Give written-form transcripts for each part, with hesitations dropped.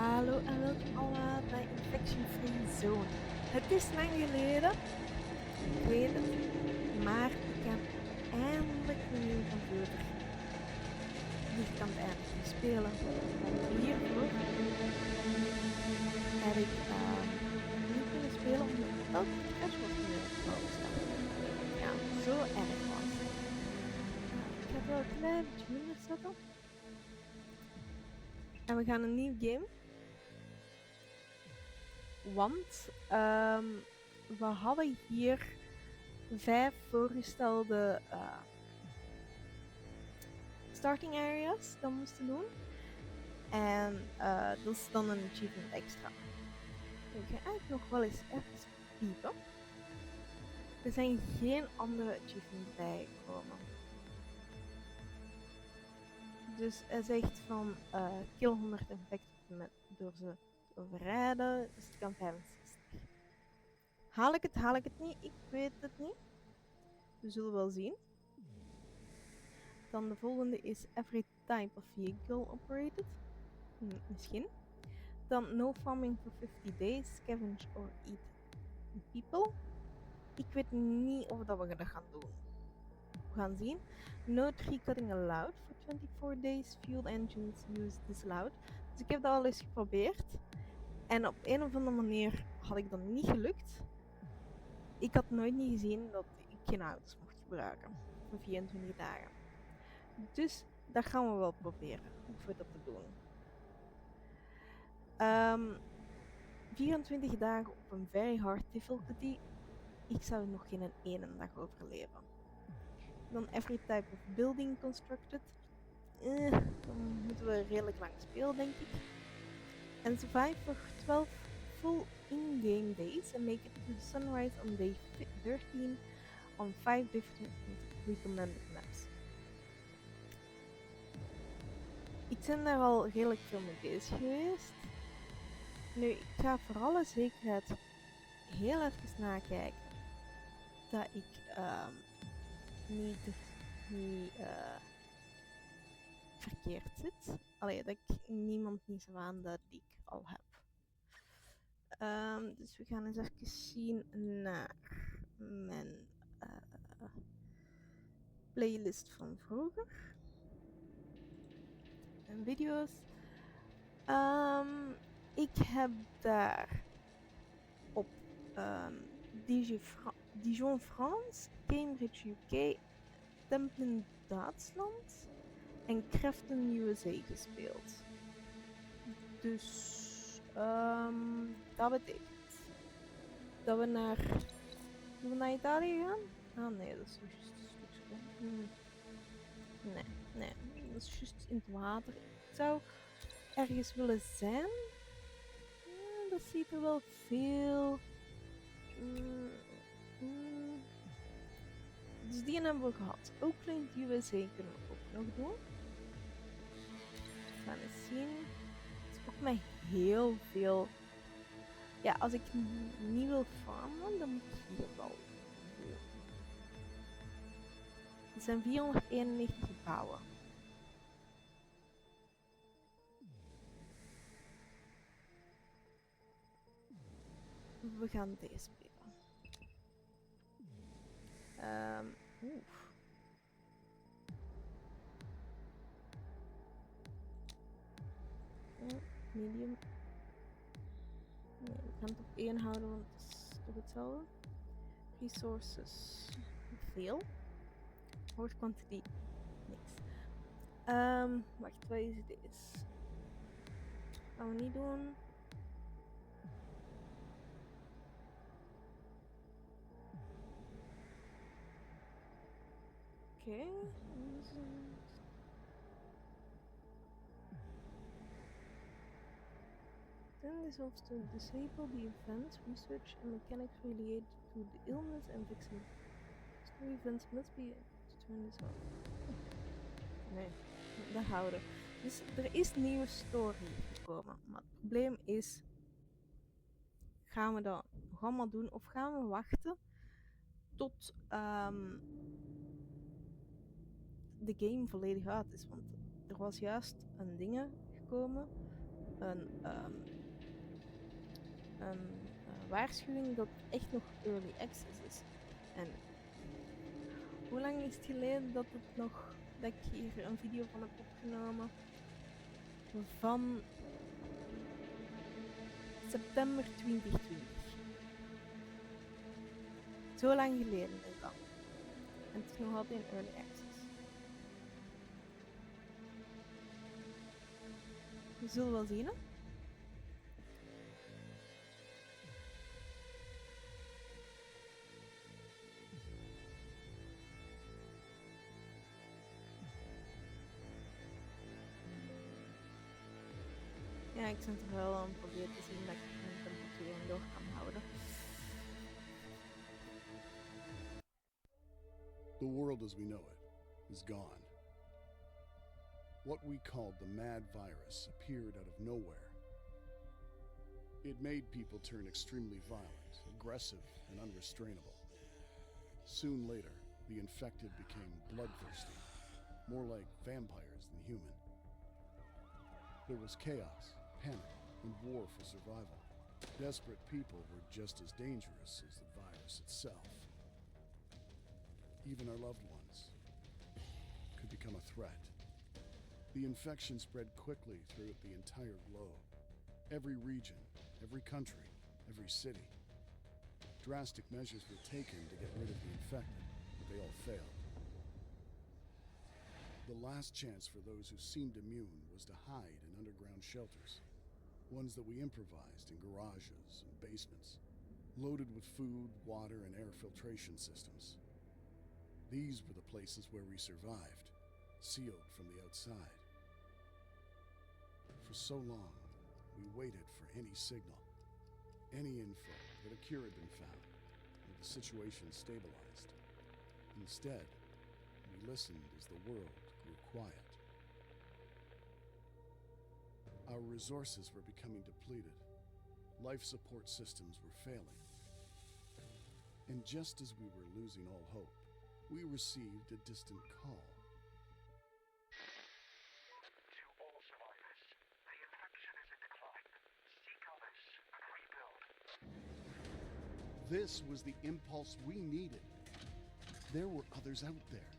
Hallo en welkom allemaal bij Infection Free Zone. Het is lang geleden, ik weet het, maar ik heb eindelijk een nieuwe computer. Die kan het eindelijk niet spelen. Hiervoor heb ik niet kunnen spelen omdat het elke crash was staan. Ja, zo erg was het. Ik ga het wel een klein beetje minder zetten. En we gaan een nieuw game. Want we hadden hier 5 voorgestelde starting areas dat we moesten doen. En dat is dan een achievement extra. Ik ga eigenlijk nog wel eens even piepen. Er zijn geen andere achievements bijgekomen. Dus hij zegt van kill 100 infected door ze te overrijden. Dus het kan 65. Haal ik het niet? Ik weet het niet. We zullen wel zien. Dan de volgende is every type of vehicle operated. Misschien. Dan no farming for 50 days, scavenge or eat people. Ik weet niet of dat we dat gaan doen. We gaan zien. No tree cutting allowed for 24 days. Fuel engines use disallowed. Dus ik heb dat al eens geprobeerd. En op een of andere manier had ik dat niet gelukt. Ik had nooit niet gezien dat ik geen auto's mocht gebruiken. Voor 24 dagen. Dus dat gaan we wel proberen. Of we dat te doen. 24 dagen op een very hard difficulty. Ik zou nog geen ene dag overleven. Dan every type of building constructed. Dan moeten we redelijk lang spelen, denk ik. En survive for 12 full in-game days and make it to the sunrise on day 13 on 5 different recommended maps. Ik ben daar al redelijk veel mee bezig geweest. Nu, ik ga voor alle zekerheid heel even nakijken dat ik niet verkeerd zit. Allee, dat ik niemand niet zo aanduid die ik al heb. Dus we gaan eens even zien naar mijn playlist van vroeger. En video's. Ik heb daar op Dijon France, Cambridge UK, Templin Duitsland en Kreften USA gespeeld. Dus dat betekent dat we naar Italië gaan. Ah nee, dat is juist een stukje. Nee, dat is juist in het water. Ik zou ergens willen zijn. Ja, dat ziet er wel veel. Dus die hebben we gehad. Oakland USA kunnen we ook nog doen. We gaan eens zien. Het is ook met heel veel. Ja, als ik niet wil farmen, dan moet ik hier wel doen. Er zijn 491 gebouwen. We gaan deze spelen. Medium. Nee, we gaan het op 1 houden, want het is toch hetzelfde. Resources. Veel. Horde quantity. Niks. Wacht, wat is deze? Gaan we niet doen. Oké. Then this helps to disable the events, research and mechanics related to the illness and vaccine. Story events must be to turn this off. Nee, dat houden. Dus er is een nieuwe story gekomen. Maar het probleem is, gaan we dat nog allemaal doen of gaan we wachten tot de game volledig uit is? Want er was juist een ding gekomen, een waarschuwing dat het echt nog early access is. En hoe lang is het geleden dat ik hier een video van heb opgenomen? Van september 2020. Zo lang geleden is dat. En het is nog altijd in early access. We zullen wel zien, hè? Ja, ik zit er wel aan proberen te zien dat ik mijn temperatuur door kan houden. The world as we know it is gone. What we called the mad virus appeared out of nowhere. It made people turn extremely violent, aggressive, and unrestrainable. Soon later, the infected became bloodthirsty, more like vampires than human. There was chaos, panic, and war for survival. Desperate people were just as dangerous as the virus itself. Even our loved ones could become a threat. The infection spread quickly throughout the entire globe. Every region, every country, every city. Drastic measures were taken to get rid of the infected, but they all failed. The last chance for those who seemed immune was to hide in underground shelters, ones that we improvised in garages and basements, loaded with food, water, and air filtration systems. These were the places where we survived, sealed from the outside. For so long, we waited for any signal, any info that a cure had been found, or the situation stabilized. Instead, we listened as the world grew quiet. Our resources were becoming depleted. Life support systems were failing. And just as we were losing all hope, we received a distant call. To all survivors, the infection is in decline. Seek others and rebuild. This was the impulse we needed. There were others out there.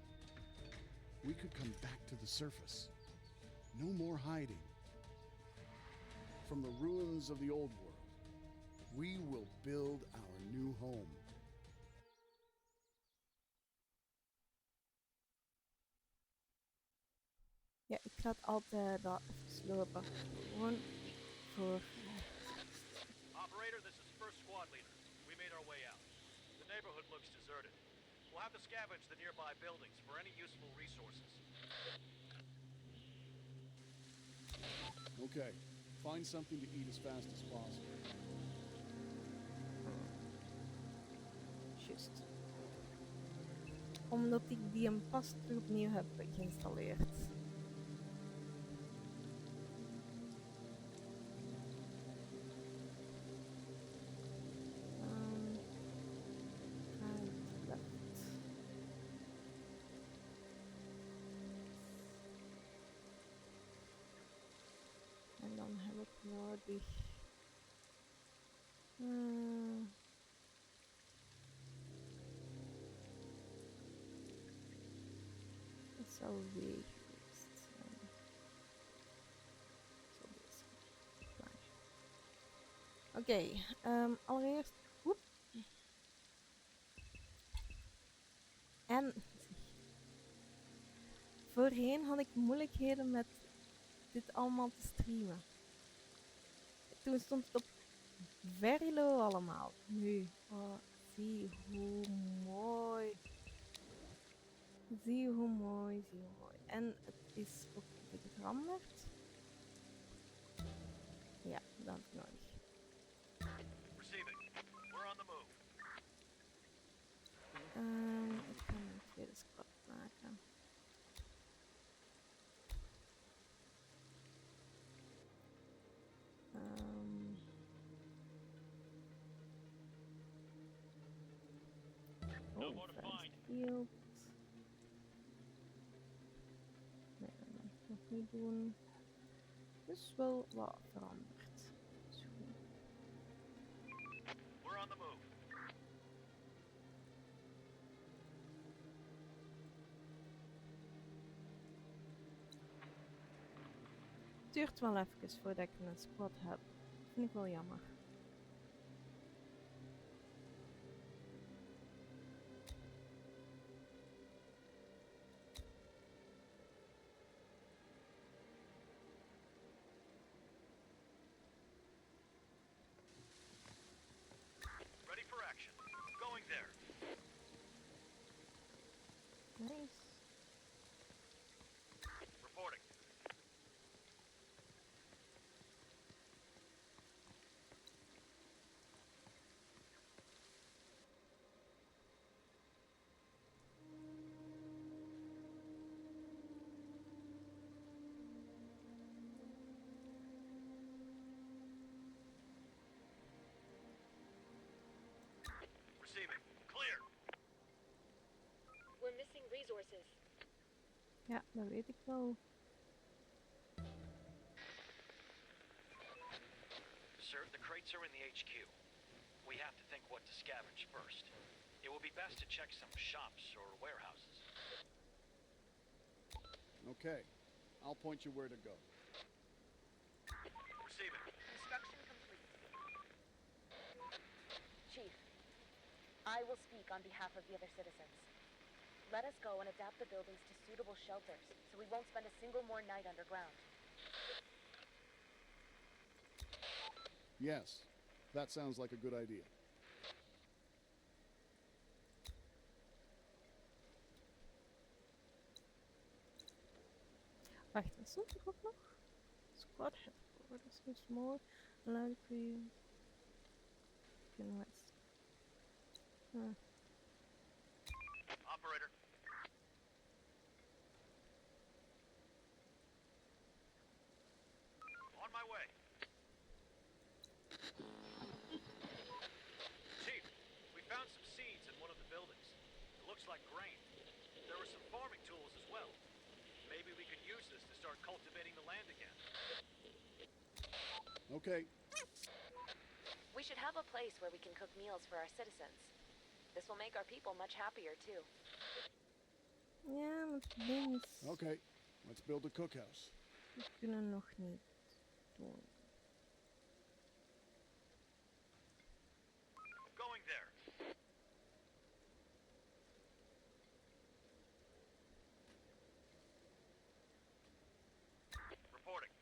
We could come back to the surface. No more hiding. From the ruins of the old world, we will build our new home. Ja, ik laat altijd dat even lopen. Gewoon voor... Operator, this is first squad leader. We made our way out. The neighborhood looks deserted. We'll have to scavenge the nearby buildings for any useful resources. Okay, find something to eat as fast as possible. Just. Omdat ik die een pas terug opnieuw heb geïnstalleerd. Right, left. En dan heb ik nodig. Het zou weer geweest zijn. Zo deze. Plaatje. Oké, allereerst. Oep. En voorheen had ik moeilijkheden met dit allemaal te streamen. Toen stond het op very low allemaal. Nu, oh, zie hoe mooi. Zie hoe mooi, zie hoe mooi. En het is ook veranderd. Ja, dat heb ik nodig. Receiving. We're on the move. Ik ga een tweede scrap maken. Field. Nee, dat mag ik nog niet doen. is wel wat veranderd. Zo. We're on the move. Het duurt wel even voordat ik een squad heb. Vind ik wel jammer. Ready for action. Going there. Nice. Reporting. Receiving. Clear. We're missing resources. Ja, dat weet ik wel. Sir, the crates are in the HQ. We have to think what to scavenge first. It will be best to check some shops or warehouses. Okay. I'll point you where to go. Receiving. Construction complete. Chief, I will speak on behalf of the other citizens. Let us go and adapt the buildings to suitable shelters, so we won't spend a single more night underground. Yes. That sounds like a good idea. Wacht, er stond er ook nog? Squad headquarters is more allowed for you. In West. Operator. On my way. Chief, we found some seeds in one of the buildings. It looks like grain. There were some farming tools as well. Maybe we could use this to start cultivating the land again. Okay. We should have a place where we can cook meals for our citizens. This will make our people much happier, too. Ja, maar het probleem is... Okay. Let's build a cookhouse. We kunnen nog niet doen. Going there. Reporting.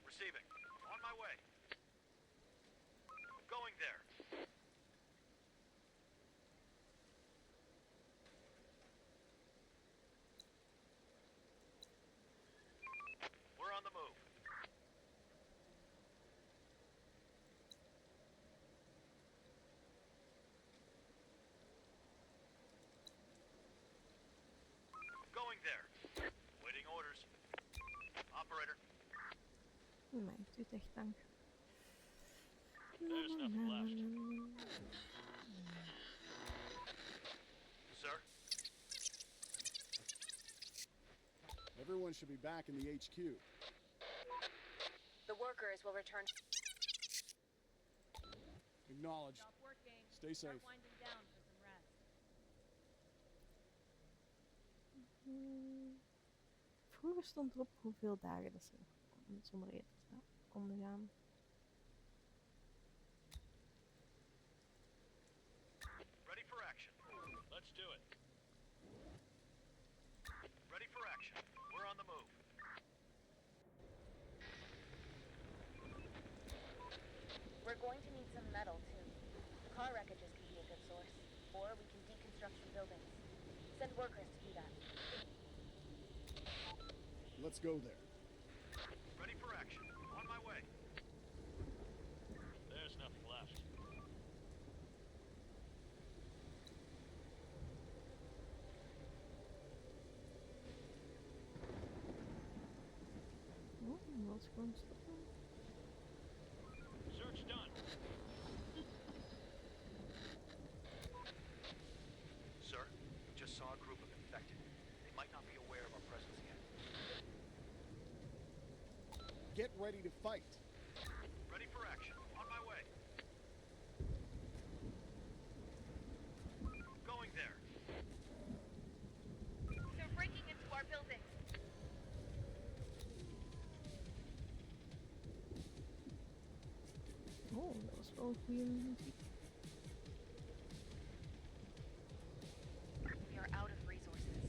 Receiving. On my way. Going there. We're on the move. Going there. Waiting orders. Operator. Maar het doet echt dank. There's nothing left. Sir? Everyone should be back in the HQ. The workers will return. Acknowledged. Stop working. Stay safe. Start winding down for some rest. Vroeger stond erop hoeveel dagen dat ze zonder eten konden gaan. Ready for action. Let's do it. Ready for action. We're on the move. We're going to need some metal, too. Car wreckages can be a good source. Or we can deconstruct some buildings. Send workers to do that. Let's go there. Ready for action. On my way. There's nothing left. Oh, dat is gewoon stoppen. Search done. Sir, we just saw a group of infected. They might not be aware of our presence yet. ready to fight. Ready for action. On my way. Going there. They're breaking into our buildings. Oh, dat was wel goede muziek. We are out of resources.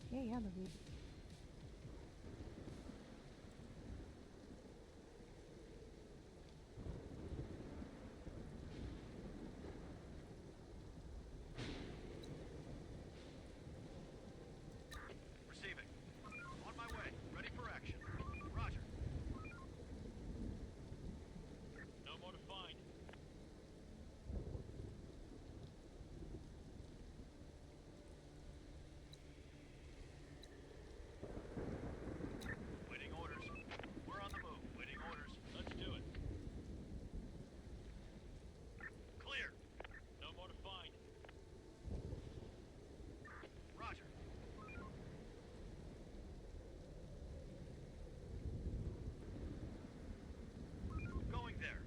Ja, dat weet ik. Receiving. On my way. Ready for action. Roger. No more to find. Waiting orders. We're on the move. Waiting orders. Let's do it. Clear. No more to find. Roger. Going there.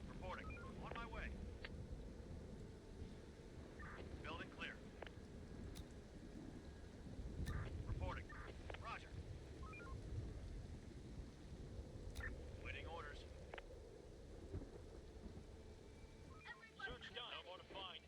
Reporting. On my way. Building clear. Reporting. Roger. Waiting orders. Search done. No more to find.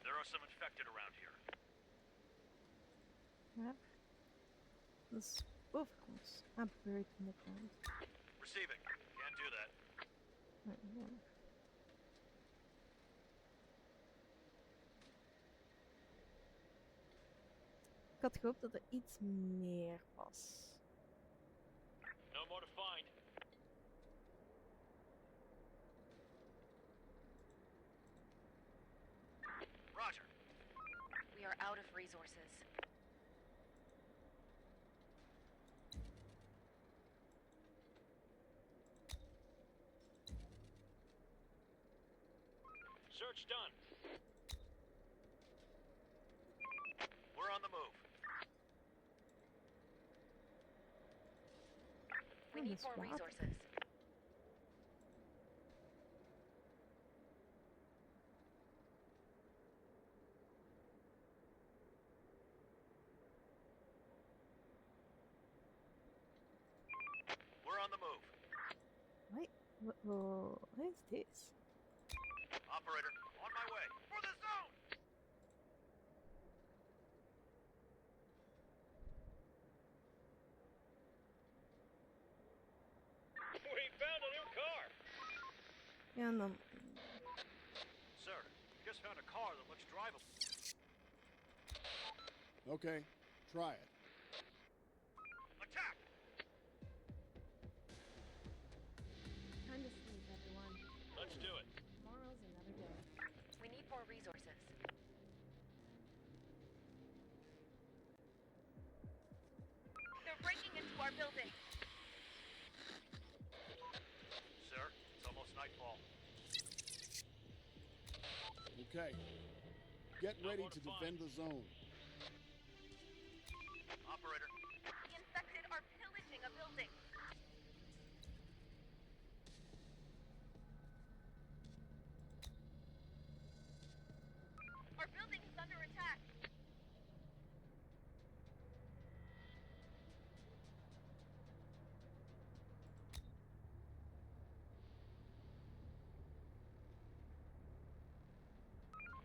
There are some infected around here. Ja. Dat is boven ons. Ah, buried in the ground. Receiving. Can't do that. Nee, jammer. Ik had gehoopt dat er iets meer was. No more to find. Roger. We are out of resources. Search done. We're on the move. We Oh, need this more water. resources. We're on the move. Wait, what is this? Operator, on my way. For the zone! We found a new car! Ja, en dan... Sir, just found a car that looks drivable. Okay, try it. Attack! Time to sleep, everyone. Let's do it. Tomorrow's another day. We need more resources. They're breaking into our building. Sir, it's almost nightfall. Okay. Get No ready more to to find. defend the zone. Operator, The infected are pillaging a building. Our building is under attack.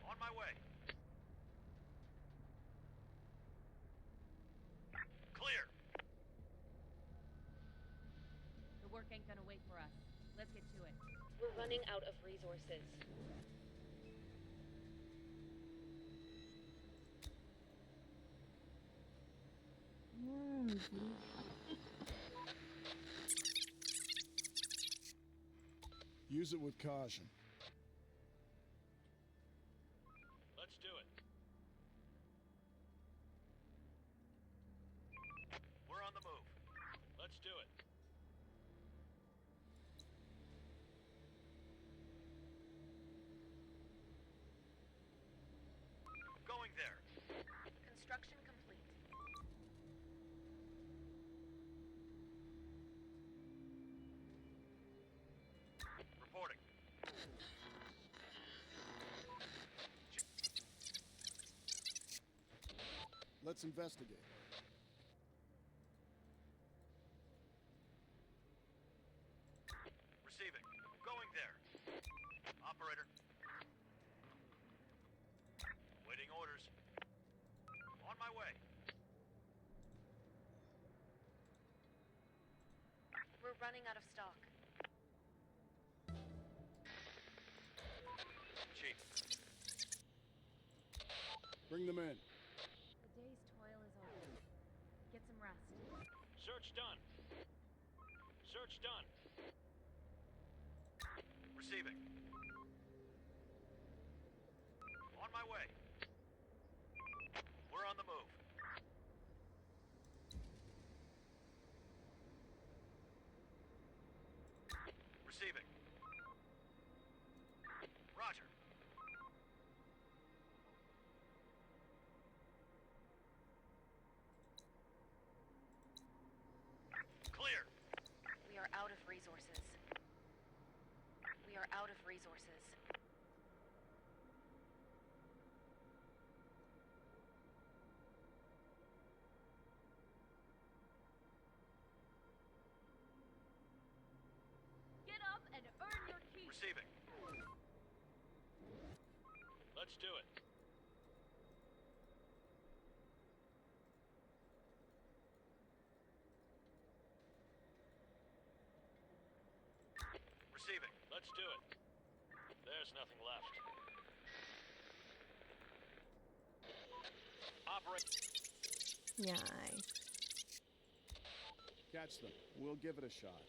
on my way. Clear. The work ain't gonna wait for us. Let's get to it. We're running out of resources. Use it with caution. Let's do it. We're on the move. Let's do it. Let's investigate. Receiving. Going there. Operator. Waiting orders. On my way. We're running out of stock. Chief. Bring them in. The day's toil is over. Get some rest. Search done. Search done. Receiving. On my way. We're on the move. Receiving. Roger. Clear. We are out of resources. We are out of resources. Get up and earn your keep. Receiving. Let's do it. Receiving. Let's do it. There's nothing left. Operate. Nice. Catch them. We'll give it a shot.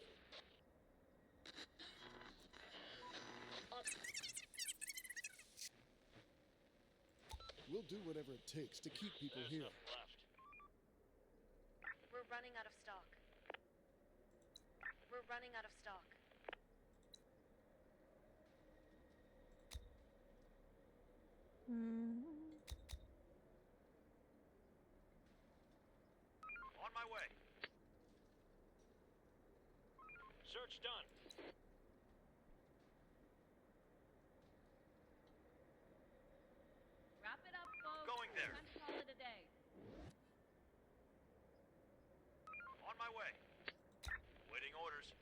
We'll do whatever it takes to keep people There's here. nothing left. We're running out of stock. We're running out of stock. Hmm. On my way. Search done. Wrap it up, folks. Going there. Time to call it a day. On my way. Waiting orders.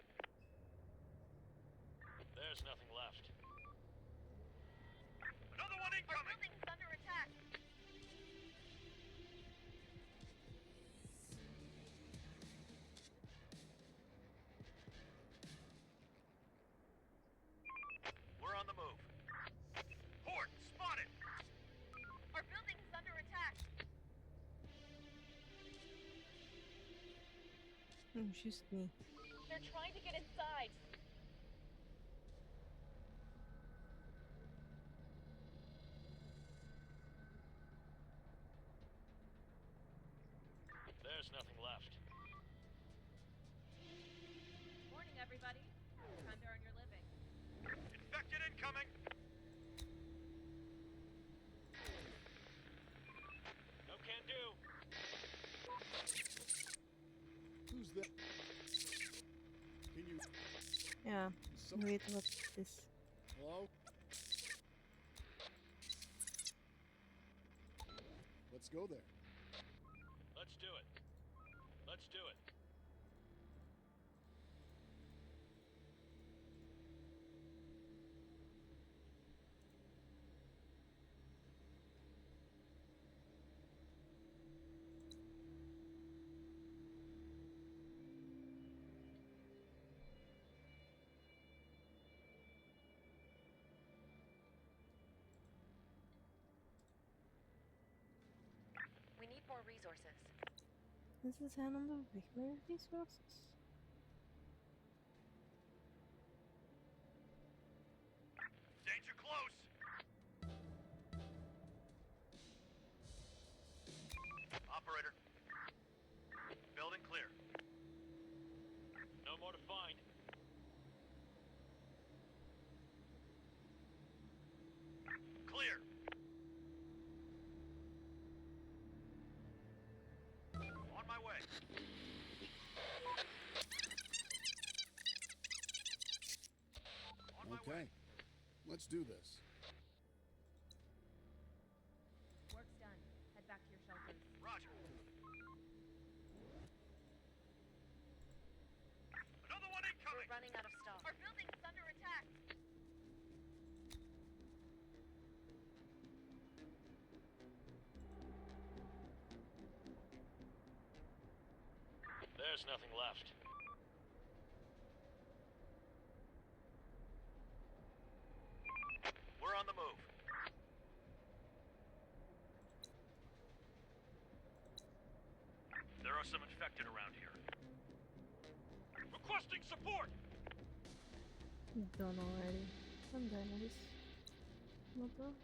There's nothing left. Another one incoming! Building's under attack. We're on the move. Horde, spotted! Our building's under attack. Just me. They're trying to get inside. There's nothing left. Morning, everybody. Time to earn your living. Infected incoming! No can do. Who's that? Can you... Yeah. Some... Wait, what's this? Hello? Let's go there. Let's do it. Let's do it. We need more resources. Ze zijn onderweg met resources. Danger close! Operator. Building clear. No more to find. Clear. On my way. On my Okay. way. Let's do this. Work's done. Head back to your shelters. Roger. running out of stock. Our building is under attack. There's nothing left. We're on the move. There are some infected around here. Requesting support! Done already. I'm done with this. Not done.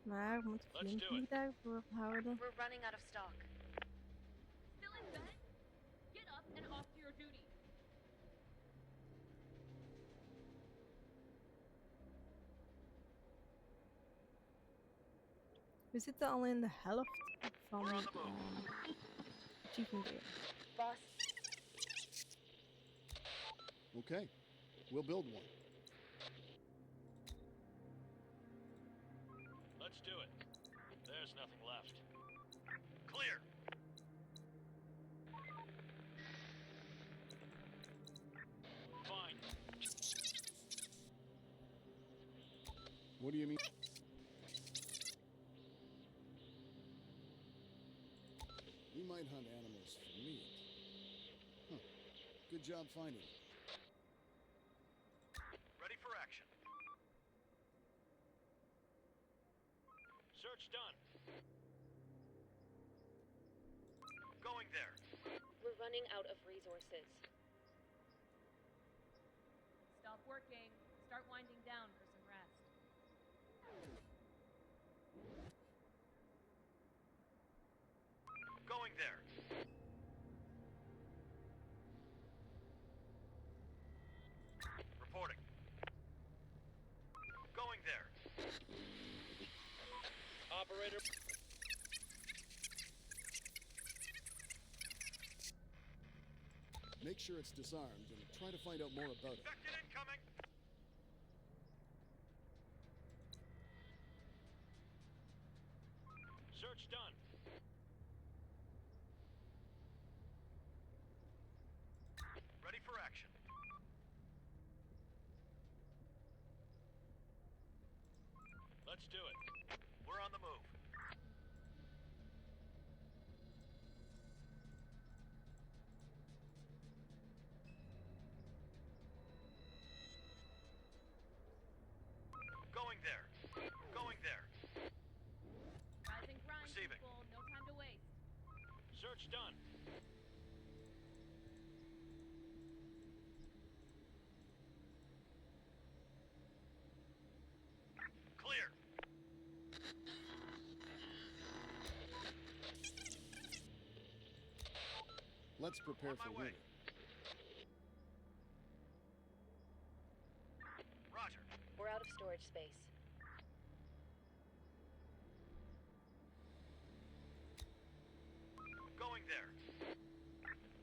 Maar we moeten Let's flink do it. niet daarvoor houden. We're running out of stock. Still in bed? Get up and off to your duty. We zitten al in de helft van We're on the move. achievement game. Boss, Okay, we'll build one. Let's do it. There's nothing left. Clear. Fine. What do you mean? We might hunt animals for meat. Huh. Good job finding it. Ready for action. Search done. Going there. we're running out of resources. Stop working. Start winding down for some rest. Going there. Reporting. Going there. Operator. Make sure it's disarmed and try to find out more about it. Infected incoming. Search done. Ready for action. Let's do it. We're on the move. Going there. Going there. Rise and grind, Receiving. people. No time to waste. Search done. Clear. Let's prepare On my for way. winter. Roger. We're out of storage space. Going there.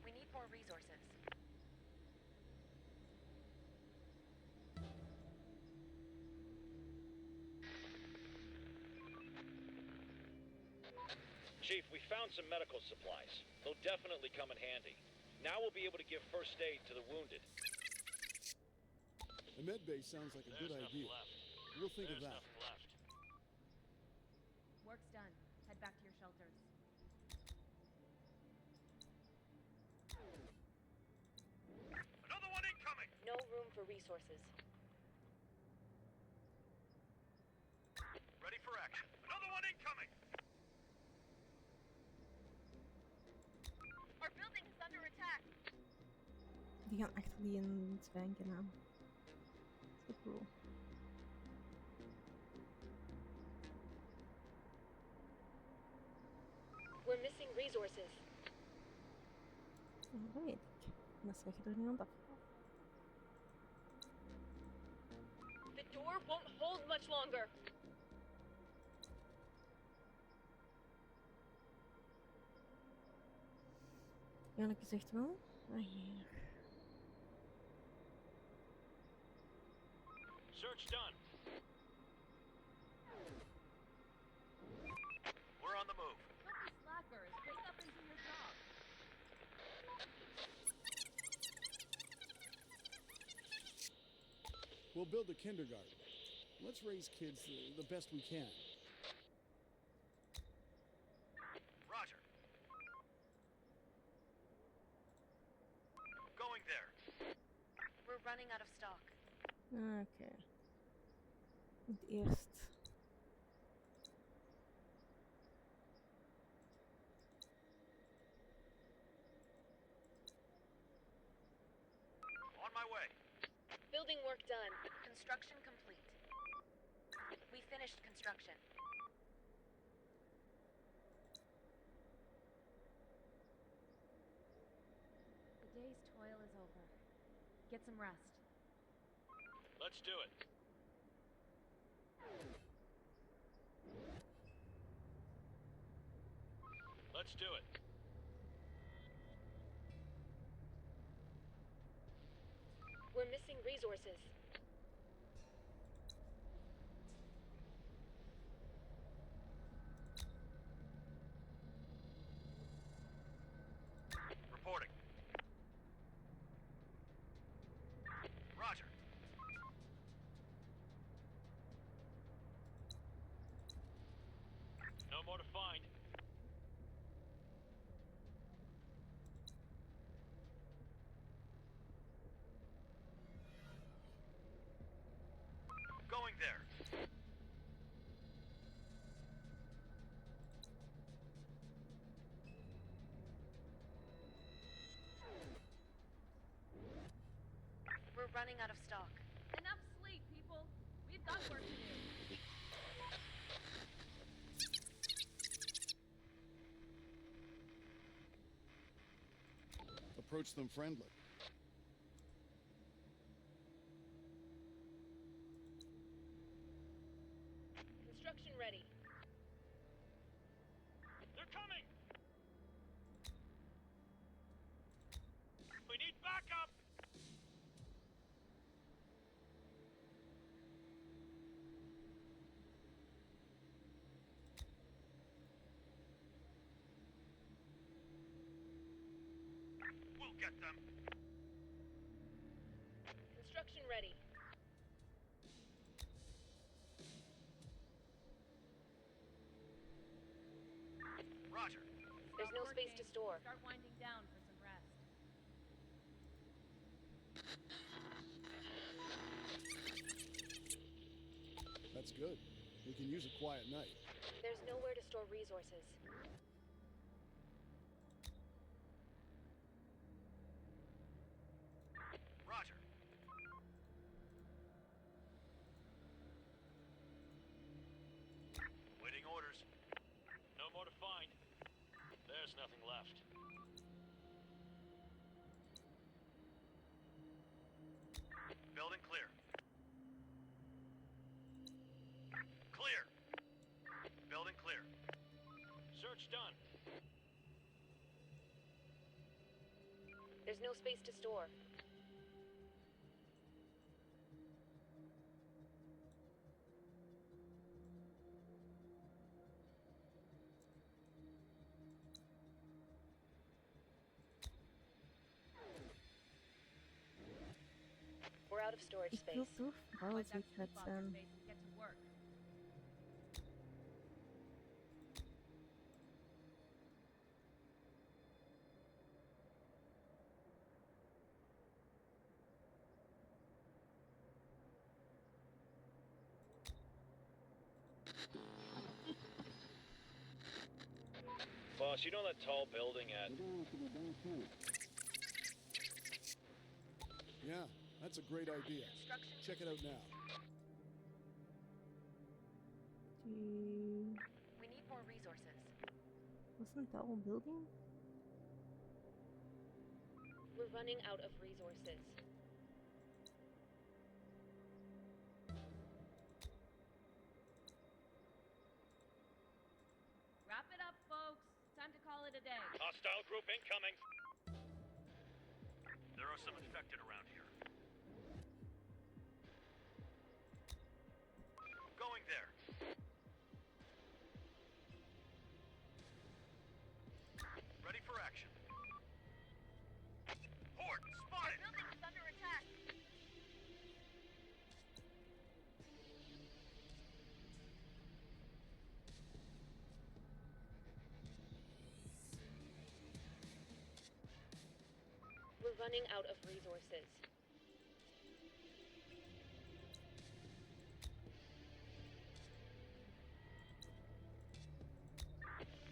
We need more resources. Chief, we found some medical supplies. They'll definitely come in handy. Now we'll be able to give first aid to the wounded. A med base sounds like a good There's nothing idea. left. We'll think There's of that. nothing left. Work's done. Head back to your shelters. Another one incoming! No room for resources. Ready for action. Another one incoming! Our building is under attack. Die gaan achter die in het zwijnken aan. Zo cool. We're missing resources. Ja, dat weet ik. En dat zeg je er nu aan het afvallen. The door won't hold much longer. Eerlijk gezegd wel. Ah, hier. Search done. We're on the move. Don't We'll build a kindergarten. Let's raise kids the best we can. Roger. Going there. We're running out of stock. Oké. Het eerst. On my way. Building work done. Construction complete. We finished construction. The day's toil is over. Get some rest. Let's do it. Let's do it. We're missing resources. Reporting. Roger. No more to find. Going there. We're running out of stock. Enough sleep, people. We've got work to do. Approach them friendly. Construction ready. They're coming! We need backup! We'll get them. Construction ready. Roger. There's no Stop space to working. store. Start winding down for some rest. That's good. We can use a quiet night. There's nowhere to store resources. Roger. Waiting orders. No more to find. There's nothing left. Building clear. Clear. Building clear. Search done. There's no space to store. We're out of storage Ik space. wil toch vooral Wipe that zeker sleep het off your face and get to work. Boss, you know that tall building at... Yeah, that's a great idea. Construction Check it out now. die... We need more resources. Wasn't that one building? We're running out of resources. Wrap it up, folks. Time to call it a day. Hostile group incoming! There are some infected around here. Going there. Ready for action. Horde, spotted! Building is under attack. running out of resources.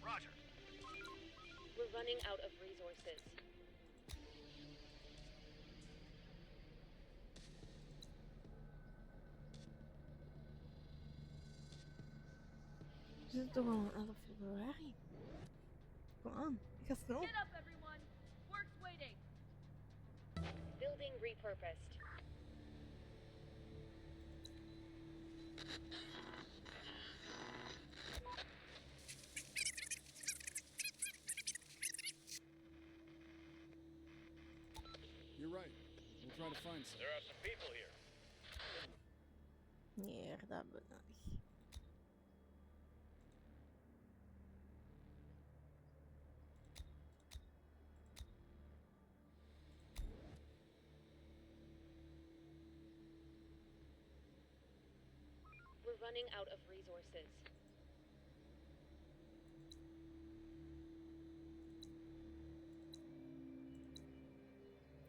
Roger. We're running out of resources. We zitten toch al aan 11 februari. Kom aan, ik ga snel. Get up, everyone! Work's waiting! Building repurposed. You're right. We'll try to find some. There are some people here. Nee, dat hebben we nodig. We're running out of resources.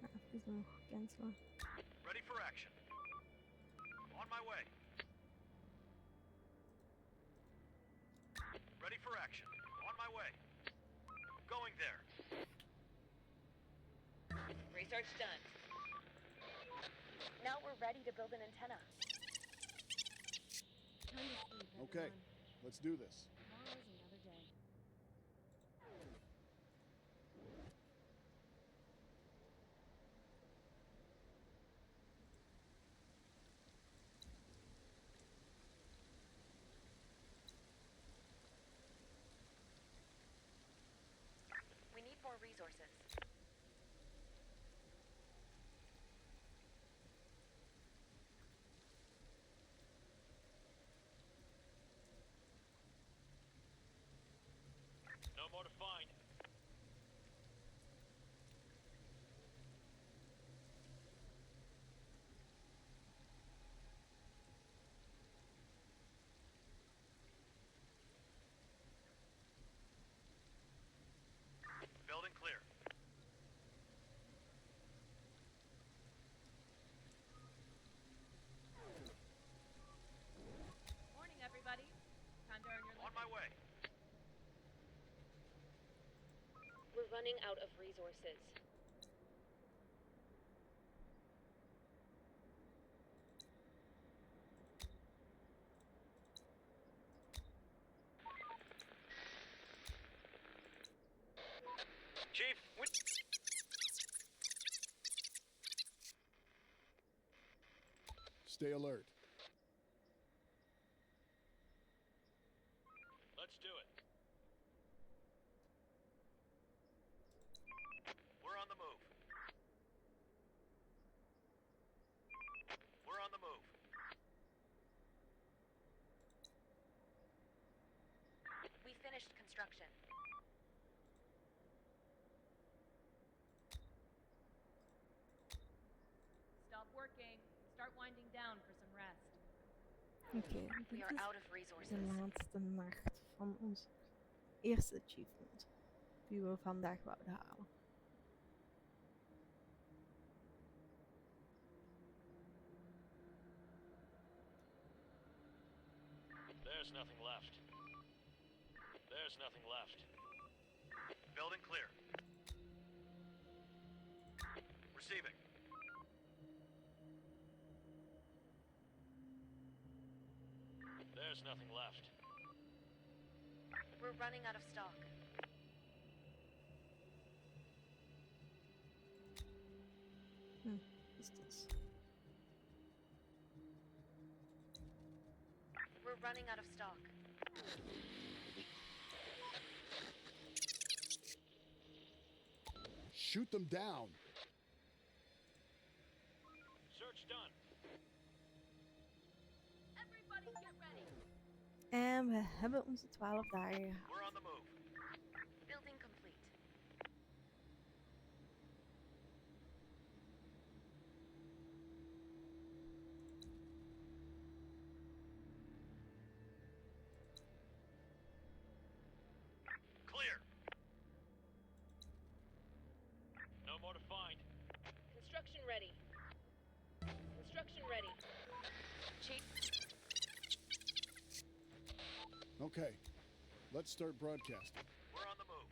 Nou, even nog cancelen. Ready for action. On my way. Ready for action. On my way. Going there. Research done. Now we're ready to build an antenna. Time to sleep, Okay, everyone. let's do this. Tomorrow's another day. We need more resources. No more to find. Building clear. Morning, everybody. Time to earn your On my way. We're running out of resources. Chief, Stay alert. let's do it. We're on the move. We're on the move. We finished construction. Stop working. Start winding down for some rest. Oké, We dit are is out of de resources. laatste nacht van ons eerste achievement. Die we vandaag wouden halen. There's nothing left. There's nothing left. Building clear. Receiving. There's nothing left. We're running out of stock. Is dit? We're running out of stock. Shoot them down. Search done. Everybody get ready. En we hebben onze 12 dagen gehaald. We're on the move. Building complete. Clear. No more to find. ready. Construction ready. Chief, Okay, let's start broadcasting. We're on the move.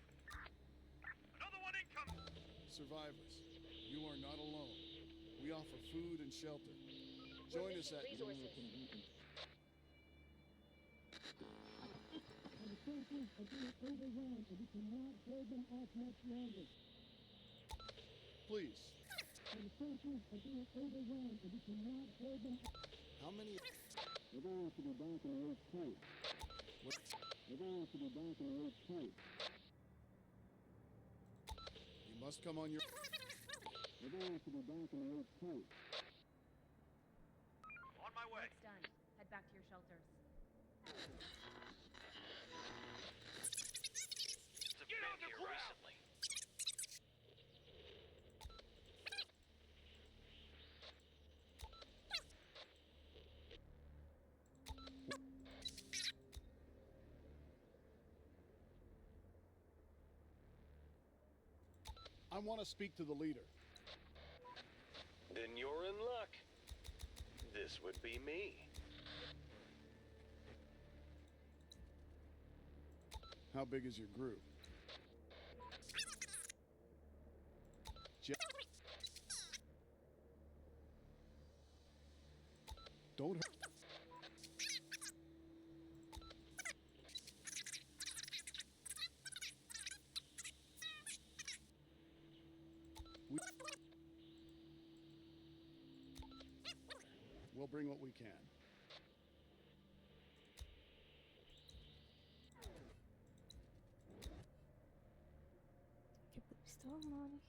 Another one incoming! Survivors, you are not alone. We offer food and shelter. Join us at resources. Please. How many? You must come on your. On my way. Work's done. Head back to your shelters. Get on the ground! Recently. I want to speak to the leader. Then you're in luck. This would be me. How big is your group? Don't hurt. We'll bring what we can. Ik heb de pistool nodig.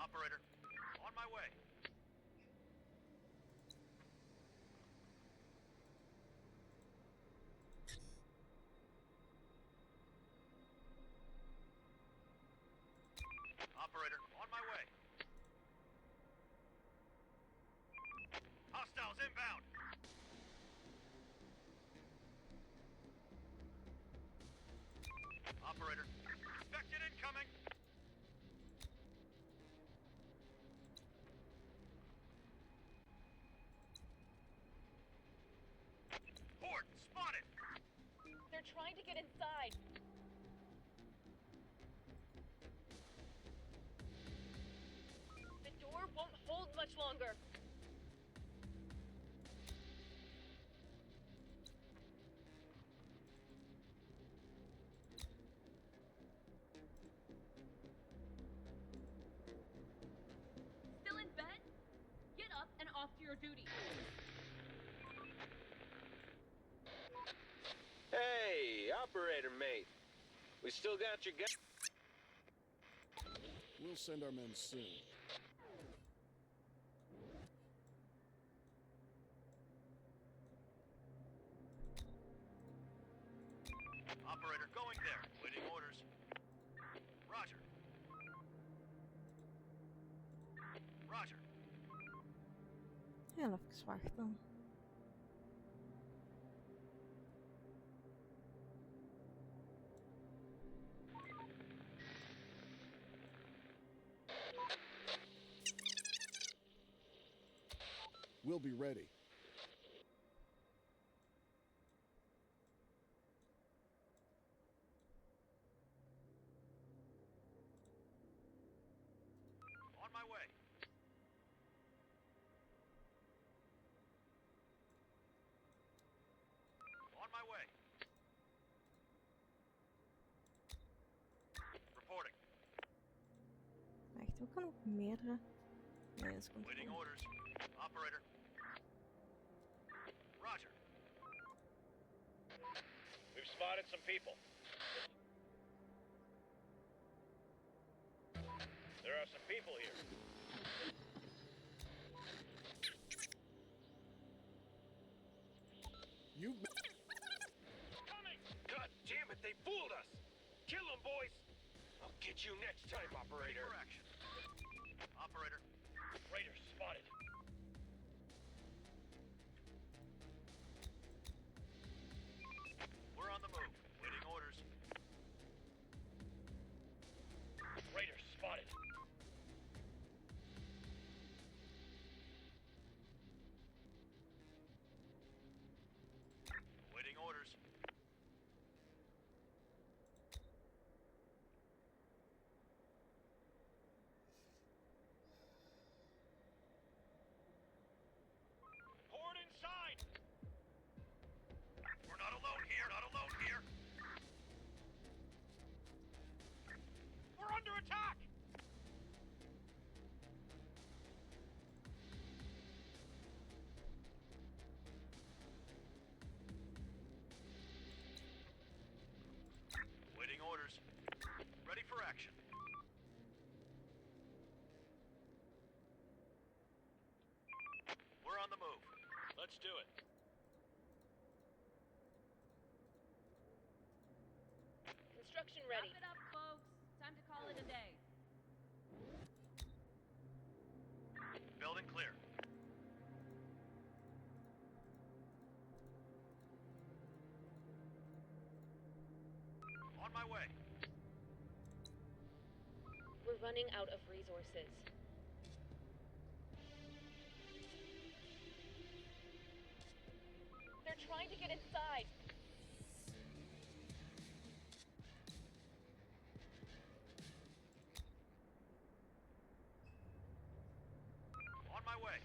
Operator, on my way. Operator, on my way. Hostiles inbound. Operator, infected incoming. Horde spotted. They're trying to get inside. The door won't hold much longer. Still in bed? Get up and off to your duty. Hey, operator mate. We still got your gun. We'll send our men soon. Operator going there. Waiting orders. Roger. Roger. Heel even wachten. We'll be ready. On my way. On my way. Reporting. Wacht, hoe kan ik meerdere? Nee, dat komt Waiting goed. orders. Operator. Roger. We've spotted some people. There are some people here. You've Coming! God damn it, they fooled us! Kill them, boys! I'll get you next time, Ready operator. for action. Operator. Raiders spotted. We're on the move. Waiting orders. Raiders action. We're on the move. Let's do it. Construction Wrap ready. it up, folks. Time to call it a day. Building clear. On my way. We're running out of resources. They're trying to get inside. On my way.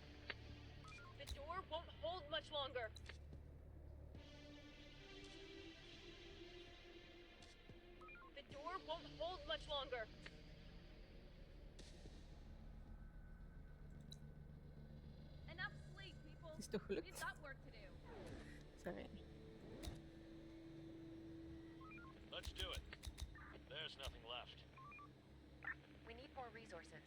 The door won't hold much longer. The door won't hold much longer. Enough sleep, people. Het is toch We've gelukt. got work to do. Sorry. Let's do it. There's nothing left. We need more resources.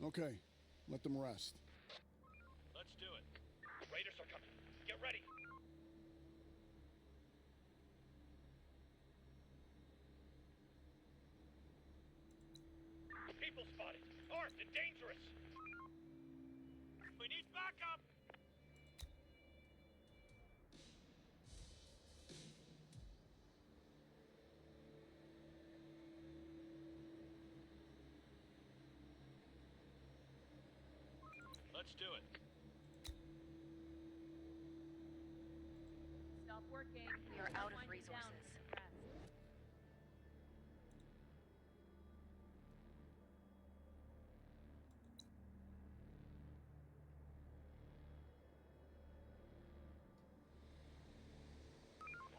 Okay, let them rest. Let's do it. Raiders are coming. Get ready. People spotted. Armed and dangerous. We need backup. Let's do it. Stop working. We are out of Wind it down resources. for some rest.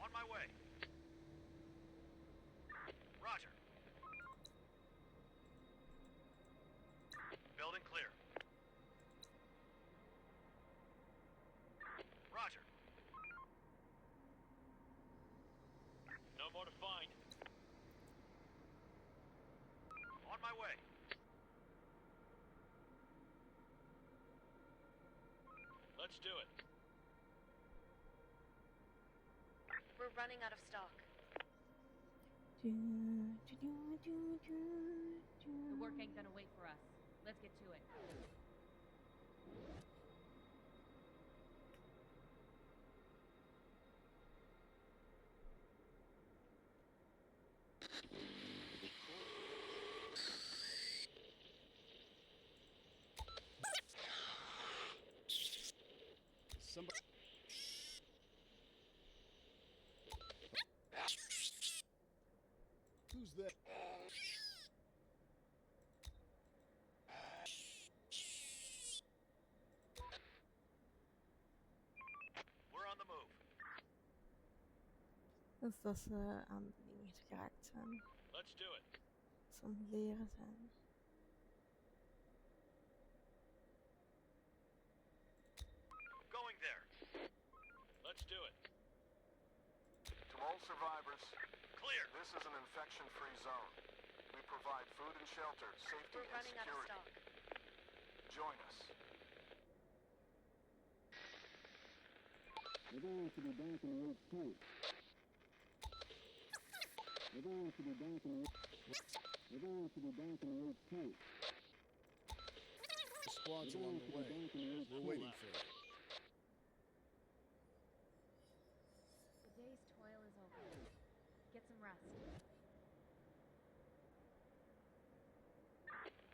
On my way. Roger. Building clear. Roger. No more to find. On my way. Let's do it. We're running out of stock. Do, do, do, do, do, do. The work ain't gonna wait for us. Let's get to it. Somebody. Who's that? We're on the move. Dus dat ze aan de dingen geraakt zijn. Let's do it. Dat ze aan het leren zijn. Going there. Let's do it. To all survivors, Clear. this is an infection-free zone. We provide food and shelter, safety We're and running out of security. stock. Join us. We're going to be back in the HQ. We're going to be back in the We're going to be back in the HQ. The squad's along the way. We're waiting for it. The day's toil is over. Get some rest.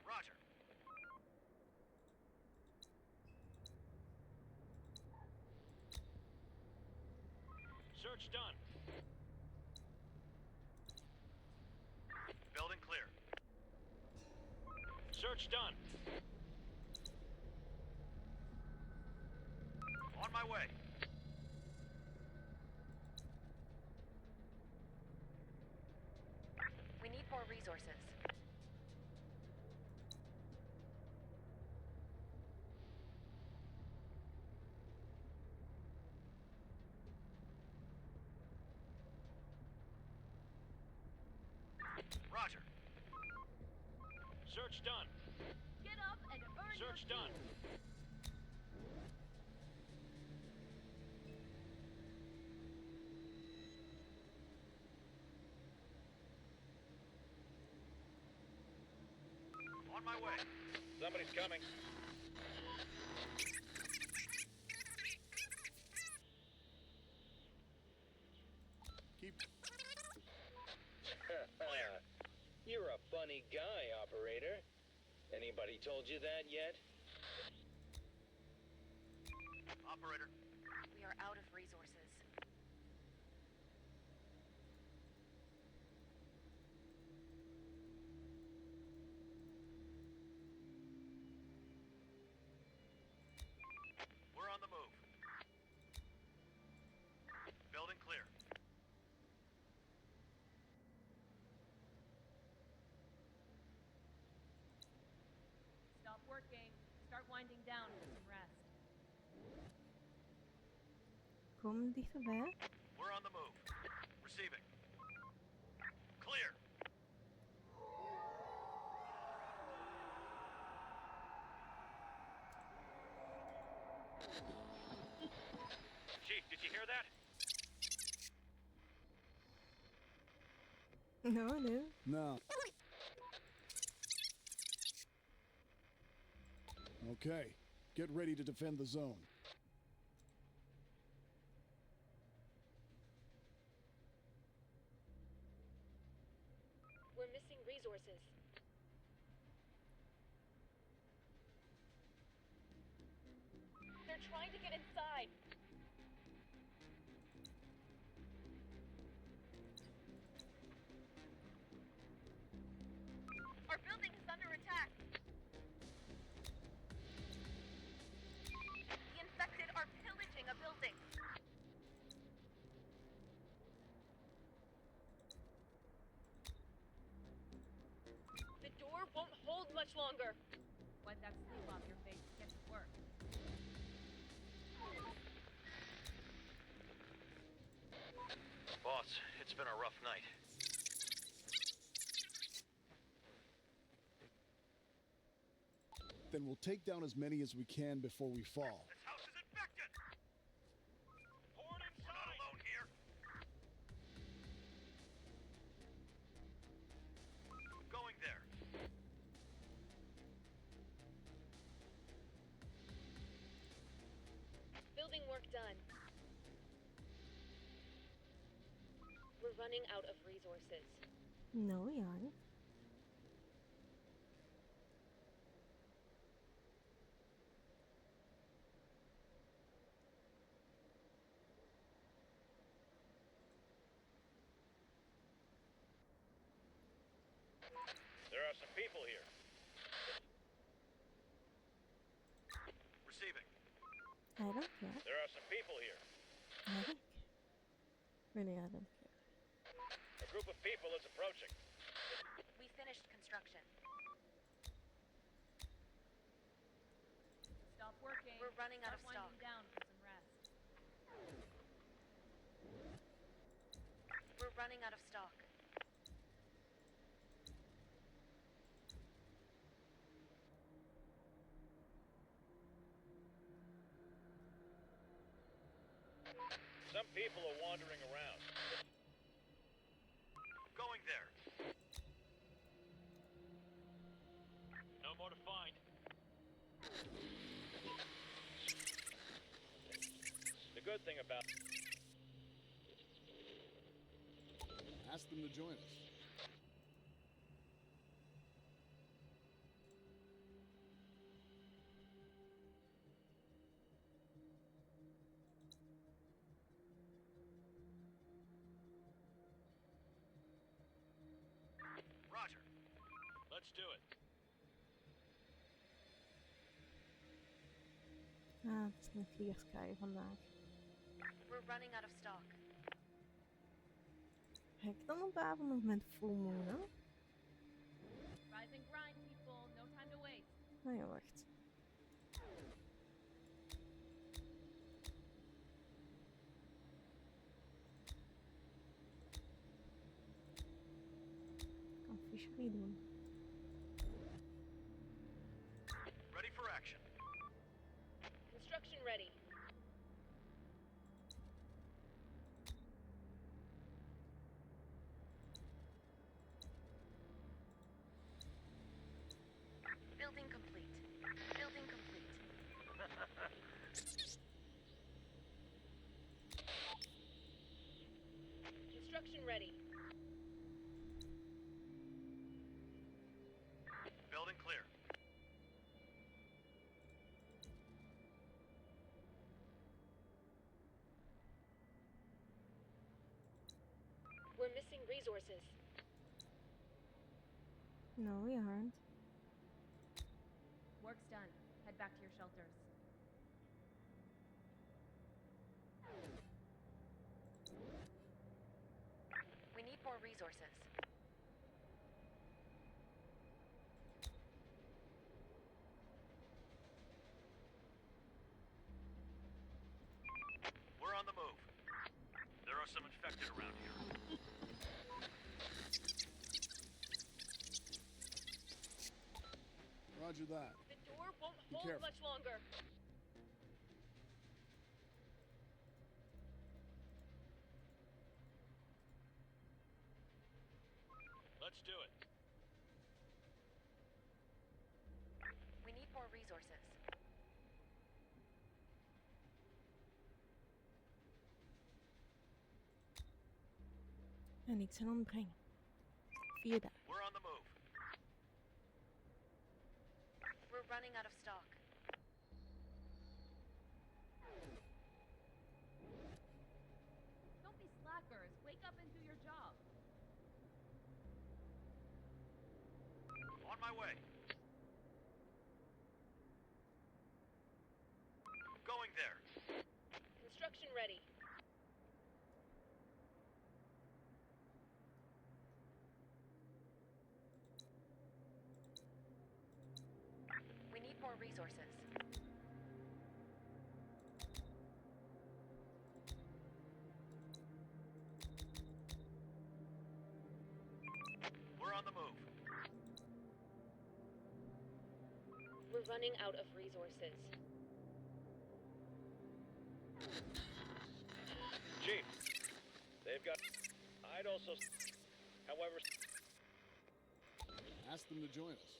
Roger. Search done. Building clear. Search done. On my way. We need more resources. Roger. Search done. Get up and earn Search your done. On my way. Somebody's coming. Keep. You're a funny guy, operator. Anybody told you that yet? Operator. We are out of resources. We're on the move. Building clear. Stop working. Start winding down for some rest. Kom dichterbij. We're on the move. Receiving. Clear. Chief, did you hear that? No, no. No. Okay. Get ready to defend the zone. We're missing resources. They're trying to get inside. Our building is under attack. The infected are pillaging a building. The door won't hold much longer. Wipe that sleep off your face. Get to work. Boss, it's been a rough night. Then we'll take down as many as we can before we fall. This house is infected! Horde inside! We're not alone here! Going there. Building work done. We're running out of resources. No, we aren't. There are some people here. Receiving. I don't care. There are some people here. I don't care. Really, I don't care. A group of people is approaching. We finished construction. Stop working. We're running out of Start stock. winding down for some rest. We're running out of stock. Some people are wandering around. Going there. No more to find. The good thing about... Ask them to join us. Roger. Let's do it. Ah, het is een vliersky vandaag. We're running out of stock. Ga ik dan op avond nog met full moon, hè? Rise and grind, people. No time to waste. Nou ja, wacht. Kan meedoen. Ready for action. Construction ready. Building complete. Building complete. Construction ready. Building clear. We're missing resources. No, we aren't. Work's done. Head back to your shelters. We need more resources. We're on the move. There are some infected around here. Roger that. The door won't Be hold careful. much longer. Let's do it. We need more resources. En niks aan ontbrengen. 4 dagen. We're on the move. We're running out of stock. Don't be slackers. Wake up and do your job. On my way. Going there. Construction ready. We need more resources. We're on the move. We're running out of resources. Chief, they've got... I'd also... However... Ask them to join us.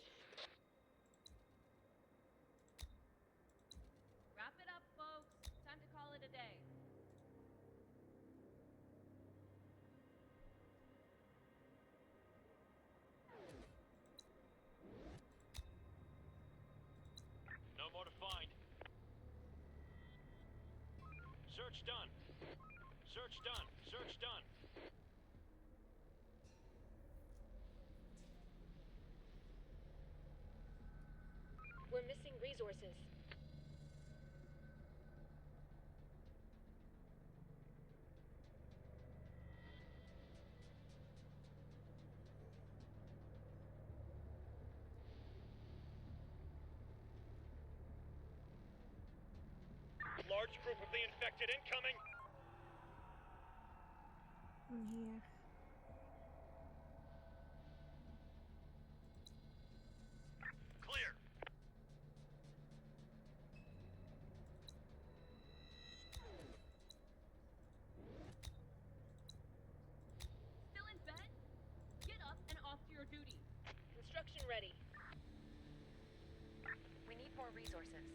Wrap it up, folks. Time to call it a day. No more to find. Search done. Search done. Search done. We're missing resources. Large group of the infected incoming. En hier. Clear. Still in bed? Get up and off to your duty. Construction ready. We need more resources.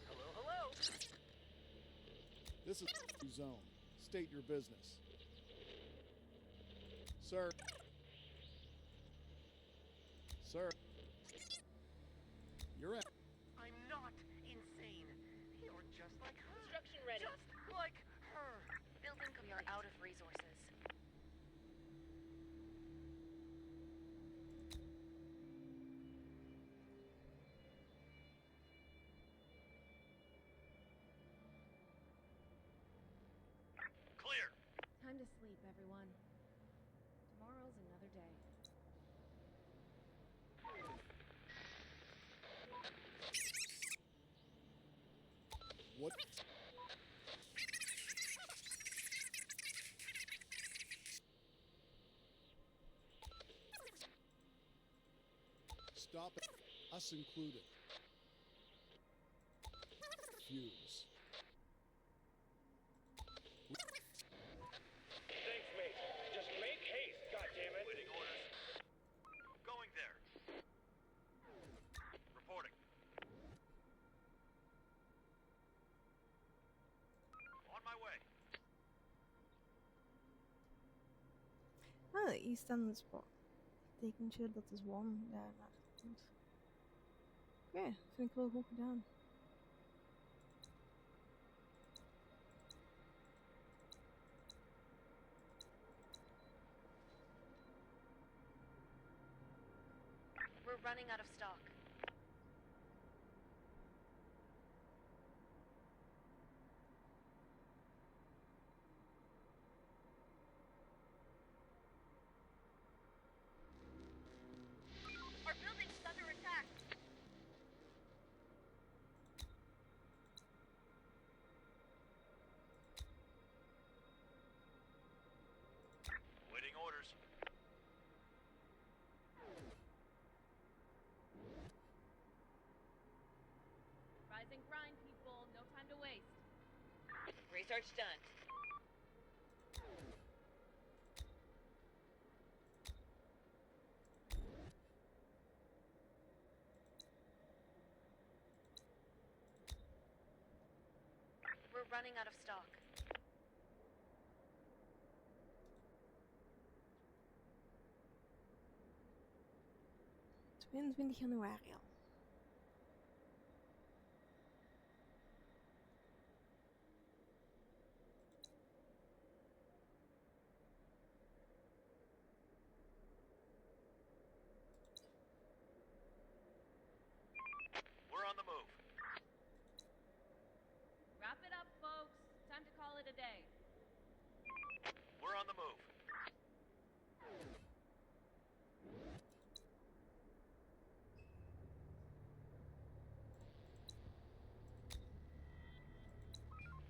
Hello, hello. This is zone. State your business. Sir. Sir. You're in. I'm not insane. You're just like her. Construction ready. Just like her. Building complete. We are out of resources. Clear. Time to sleep, everyone. Tomorrow's another day. What? Stop it. Us included. Fuse. Thanks, mate. Just make haste, goddammit. Waiting orders. Going there. Reporting. On my way. Ah, hier staan dus wat tekentje, dat is one daar naar komt. Oké, vind ik wel goed gedaan. We're running out of stock. Our building's under attack. Waiting orders. Rise and grind, people. No time to waste. Research done. We're running out of stock. Januari al. We're on the move. Wrap it up, folks. Time to call it a day. We're on the move.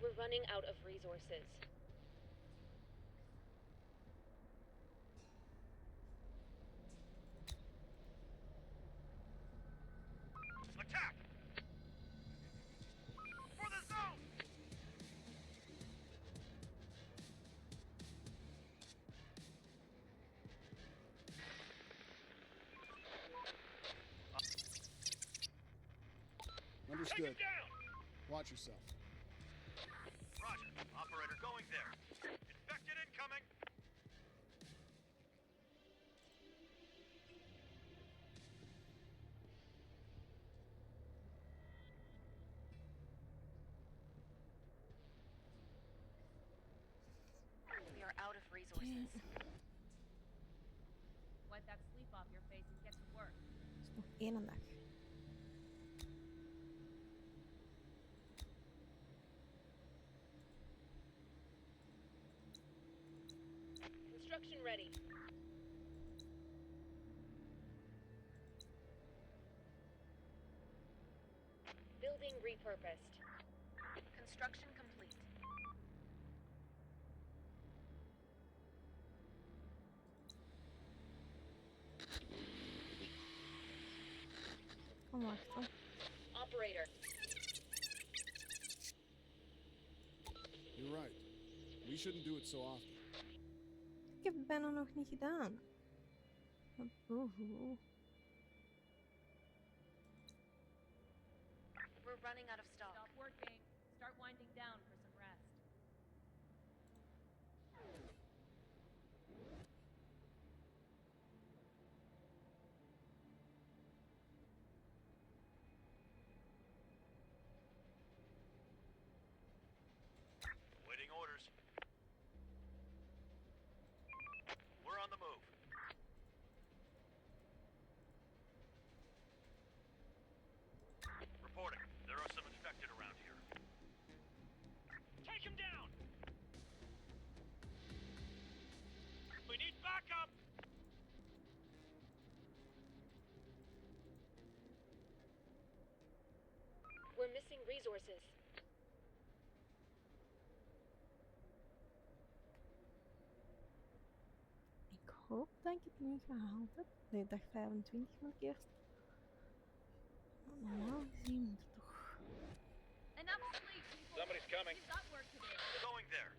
We're running out of resources. Attack! For the zone! Understood. Take him down! Watch yourself. Roger. Operator going there. Infected incoming. We are out of resources. Wipe that sleep off your face and get to work. Dus nog één dag. Construction ready. Building repurposed. Construction complete. Kom wachten. Operator. You're right. We shouldn't do it so often. Ik heb het bijna nog niet gedaan. Oeh. We're running out of stock. Stop working. Start winding down for some rest. Waiting orders. We're on the move. Reporting. There are some infected around here. Take him down! We need backup! We're missing resources. hoop dat ik het nu gehaald heb. Nee, dag 25 wil ik eerst. Maar normaal gezien moet het toch... Enough sleep, people. Somebody's coming. We've got work to do. Going there.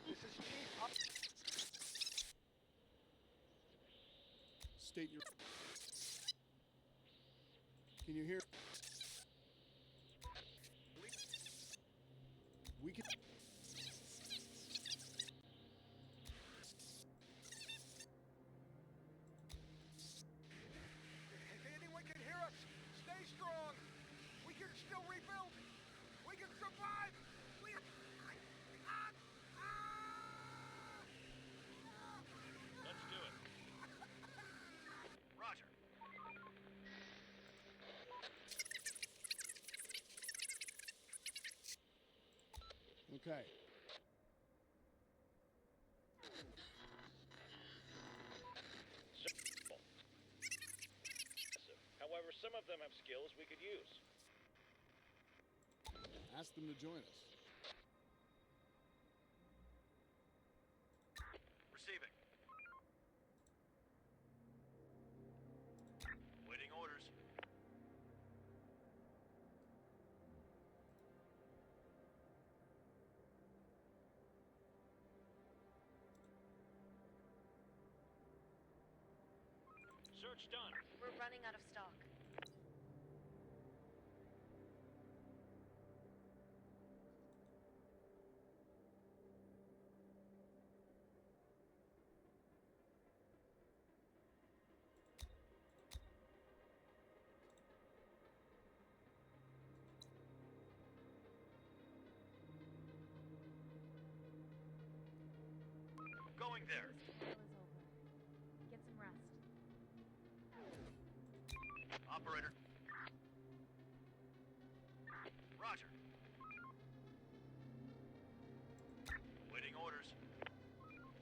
This is Chief. State your... Can you hear? We can... If anyone can hear us, stay strong. We can still rebuild. We can survive. We... Let's do it. Roger. Okay. However, some of them have skills we could use. Ask them to join us. Receiving. Waiting orders. Search done. We're running out of stock. Going there. This battle is over. Get some rest. Operator. Roger. Waiting orders.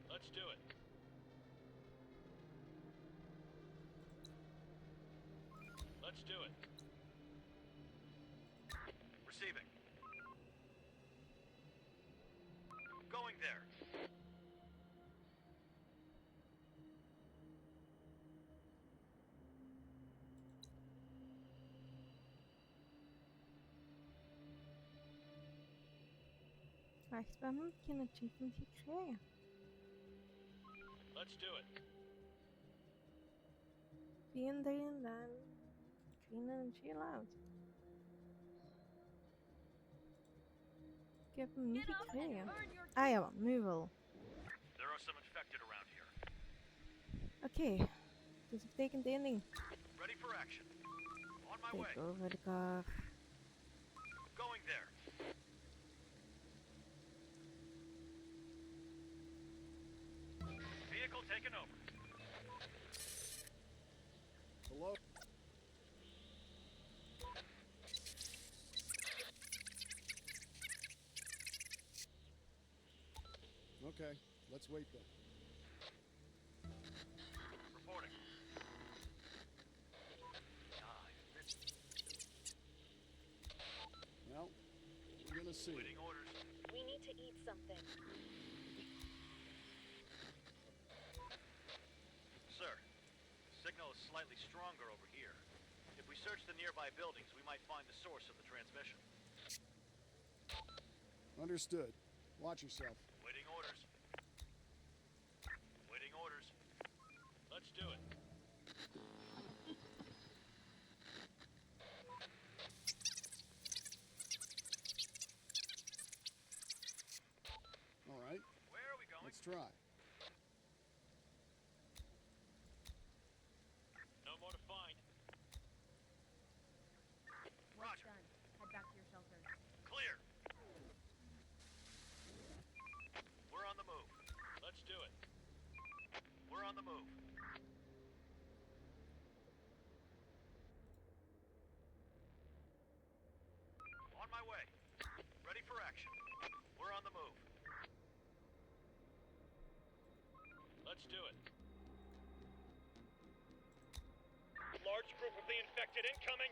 Let's do it. Let's do it. Receiving. Going there. Wacht, waarom heb ik geen achievement gekregen? Let's do it. Being there and then. Green energy allowed. Ik heb hem niet Get up and gekregen. earn your Ah ja, nu wel. There are some infected around here. Oké, dus dat betekent één ding. Ready for action. On my way. Take over de car. Going there. Vehicle taken over. Hello? Okay, let's wait then. Reporting. Well, we're gonna see. Waiting orders. We need to eat something. Sir, the signal is slightly stronger over here. If we search the nearby buildings, we might find the source of the transmission. Understood. Watch yourself. Waiting orders. Waiting orders. Let's do it. All right, Where are we going? let's try. No more to find. Work's Roger. done. Head back to your shelters. Clear. We're on the move. Let's do it. We're on the move. On my way. Ready for action. We're on the move. Let's do it. Large group of the infected incoming.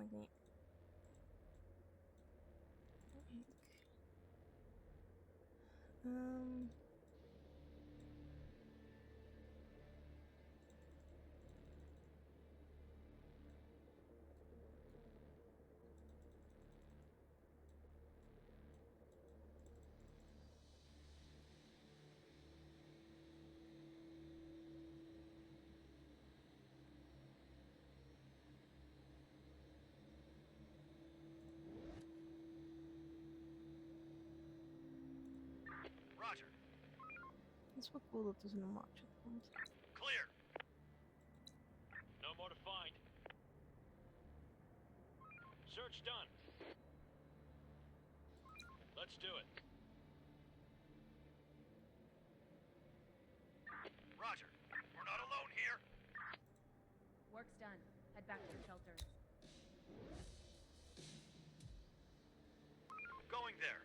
kan ik niet. Kijk. Roger. Het is wel cool dat er zo'n marktje komt. Clear. No more to find. Search done. Let's do it. Roger. We're not alone here. Work's done. Head back to the shelters. Going there.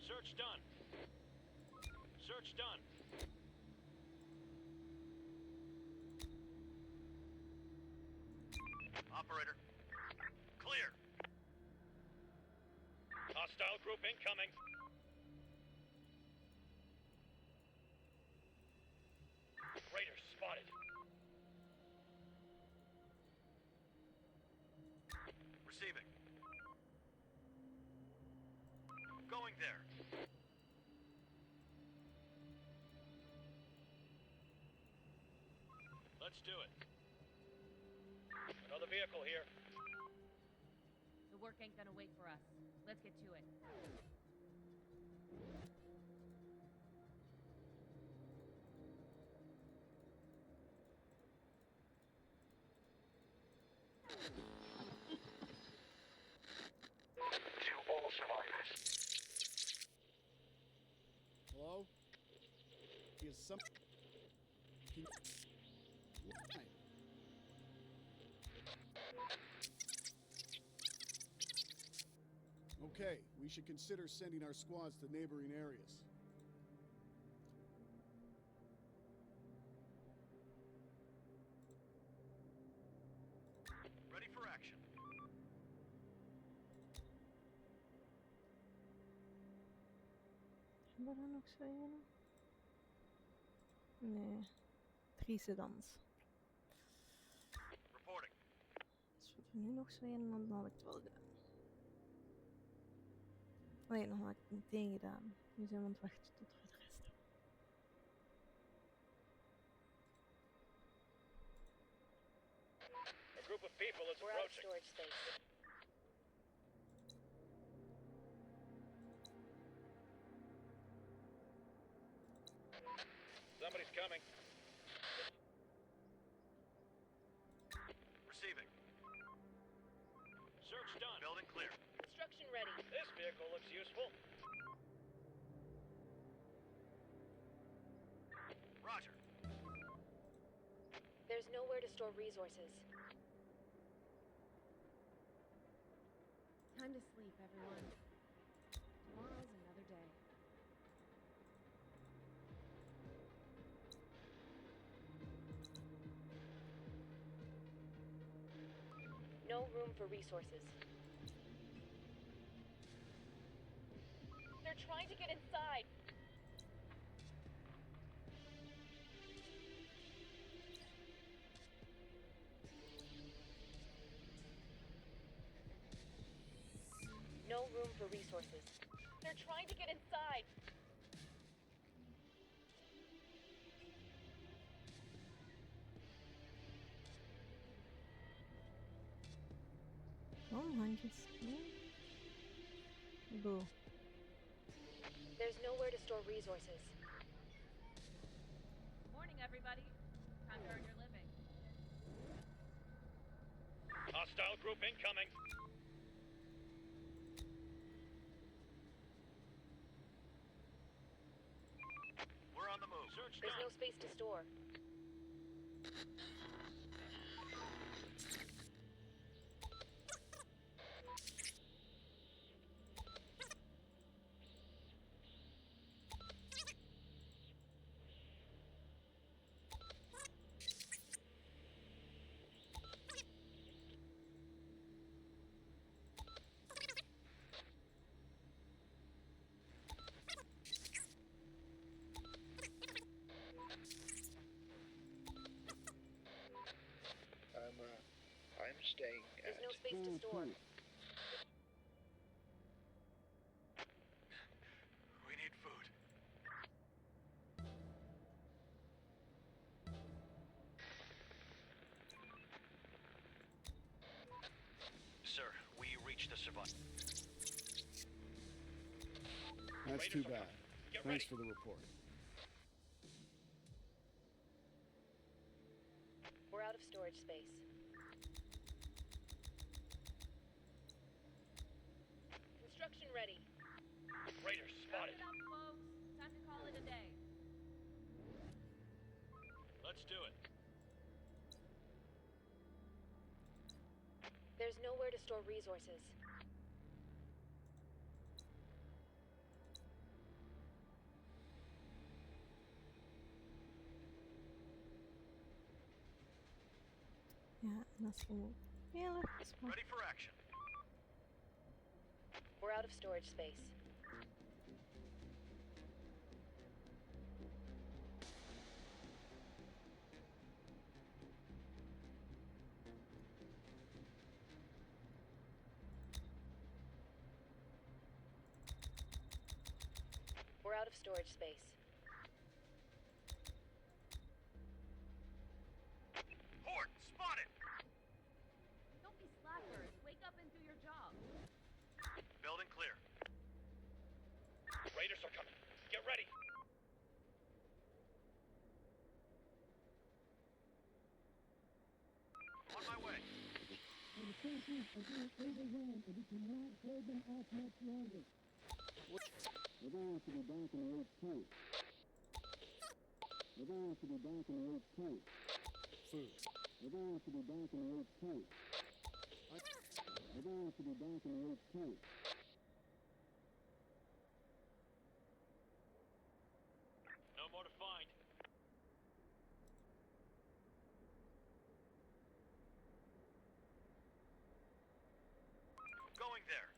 Search done. Search done. Operator. Clear. Hostile group incoming. Raiders spotted. Receiving. Going there. Let's do it. Another vehicle here. The work ain't gonna wait for us. Let's get to it. To all survivors. Hello? Is some... Can you... Line. Okay, we should consider sending our squads to neighboring areas. Ready for action. Hebben we er nog zo een? Nee. 3 sedans. Reporting. Als we er nu nog zo een, dan had ik het wel gedaan. Nee, dan had ik het meteen gedaan. Nu zijn we aan het wachten tot we de rest hebben. A group of people is We're out of approaching. storage space. Somebody's coming. Receiving. Search done. Building clear. Construction ready. This vehicle looks useful. Roger. There's nowhere to store resources. Time to sleep, everyone. Tomorrow's another day. No room for resources. They're trying to get inside. No room for resources. They're trying to get inside. Oh, handjes. Boo. There's nowhere to store resources. Morning, everybody. Time to earn your living. Hostile group incoming. We're on the move. Search There's no done. space to store. There's no space to store. We need food. Sir, we reached the survival. That's too bad. Thanks for the report. We're out of storage space. Construction ready. Raiders Wrap spotted. it up, folks. Time to call it a day. Let's do it. There's nowhere to store resources. Ja, en als je nu heel even Ready for action. We're out of storage space. We're out of storage space. Horde, spotted! Don't be slackers. Wake up and do your job. Building clear. Raiders are coming. Get ready. On my way. The forces are being overwhelmed and we cannot hold them off much longer. We're going to be back in the HQ. We're going to be back in the HQ. Food. We're going to be back in the HQ. We're going to be back in the HQ. No more to find. Going there.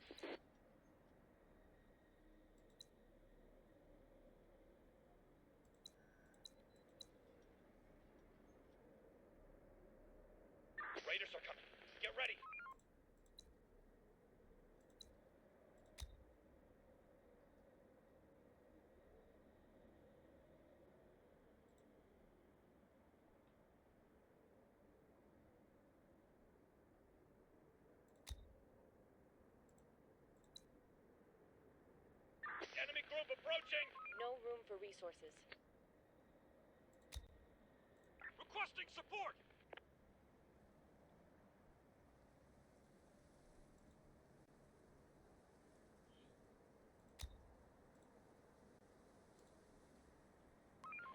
Raiders are coming. Get ready. Enemy group approaching! No room for resources. Requesting support!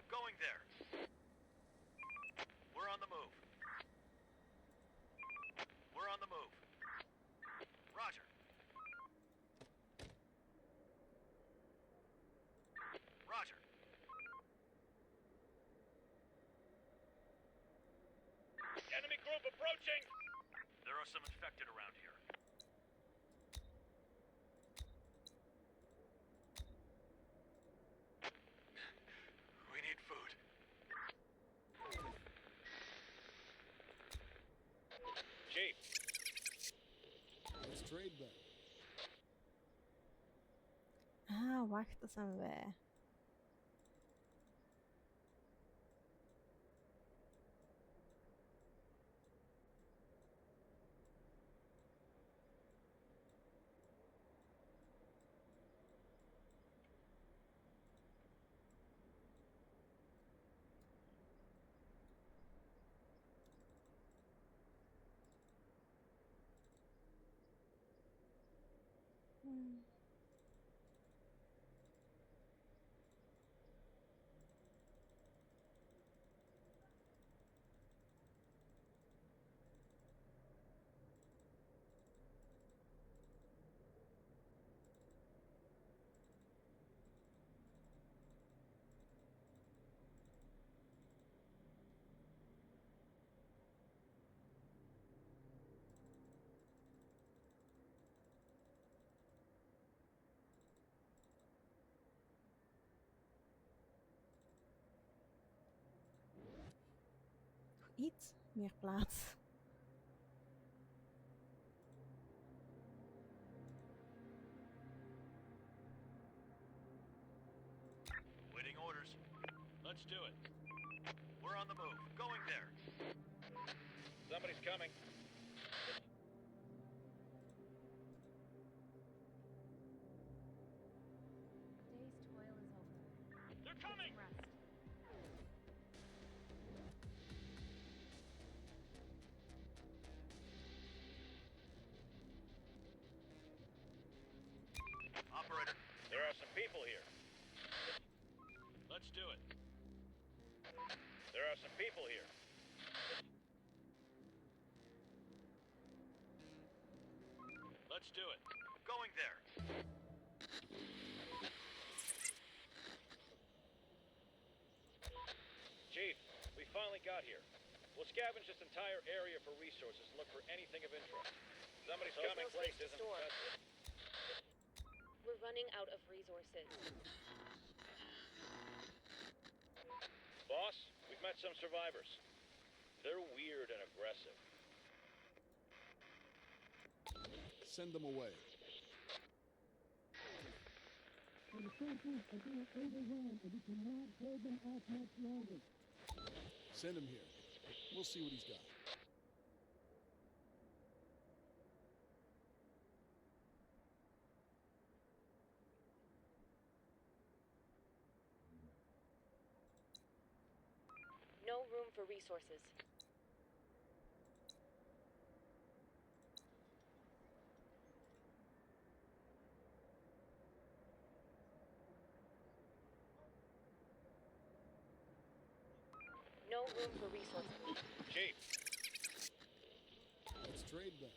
Going there. We're on the move. We're on the move. Roger. Roger. Enemy group approaching! There are some infected around here. We need food. Chief, Let's trade then. Ah, wacht, dat zijn wij. Hmm. Iets meer plaats. Let's do it. We're on the move. Going there. Somebody's coming. The day's toil is over. They're Get coming! some rest. Operator, there are some people here. Let's do it. There are some people here. Let's do it. Going there. Chief, we finally got here. We'll scavenge this entire area for resources and look for anything of interest. Somebody's There's coming. no space to Place isn't store. contested. We're running out of resources. Boss, we've met some survivors. They're weird and aggressive. Send them away. And the forces are being overwhelmed, and we cannot hold them off much longer. Send him here. We'll see what he's got. No room for resources. No room for resources. Chief, Let's trade them.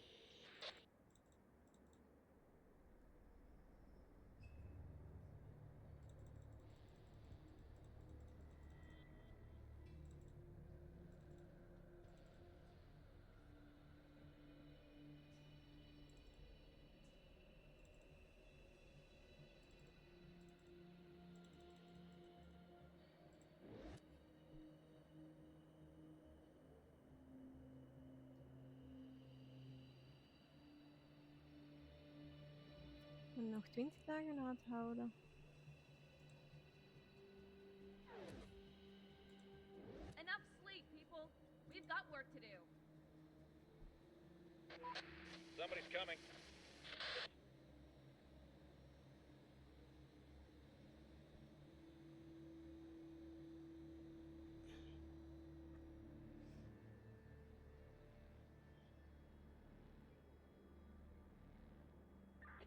Nog 20 dagen uithouden. Enough sleep, people. We've got work to do. somebody's coming.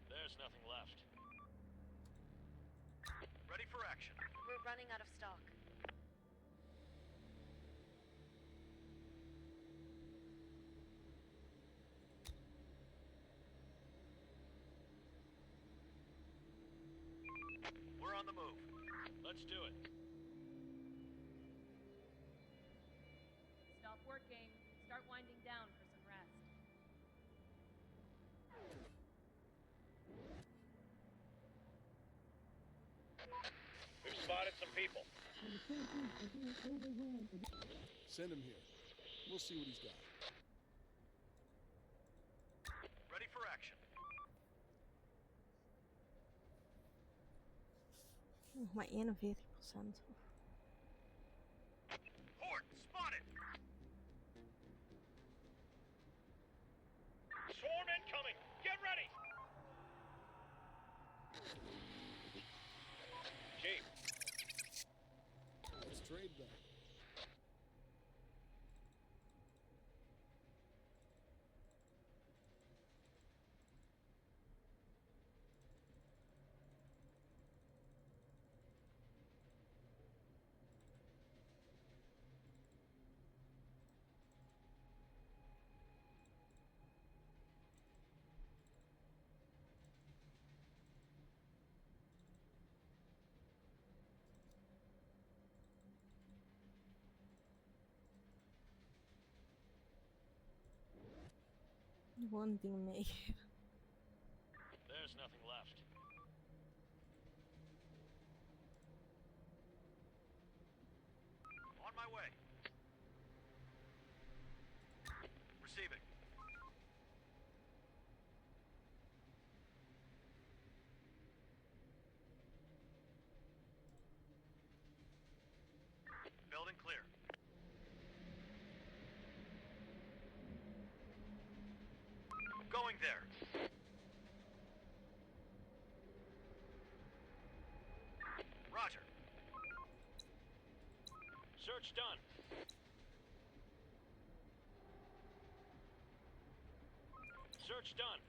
There's nothing left. Ready for action. We're running out of stock. We're on the move. Let's do it. Stop working. Start winding down for some rest. We've spotted some people. And the forces are being overwhelmed, and Send him here. We'll see what he's got. Ready for action. Nog maar 41%. Horde, spotted! Swarm incoming! Get ready! Chief, Let's trade them. Gewoon dingen meegeven. there's nothing left. On my way. Receiving. Going there. Roger. Search done. Search done.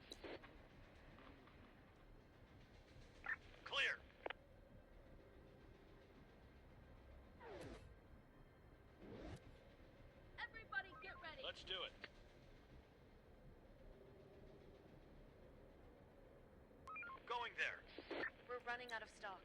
Clear. Everybody get ready. Let's do it. Going there. We're running out of stock.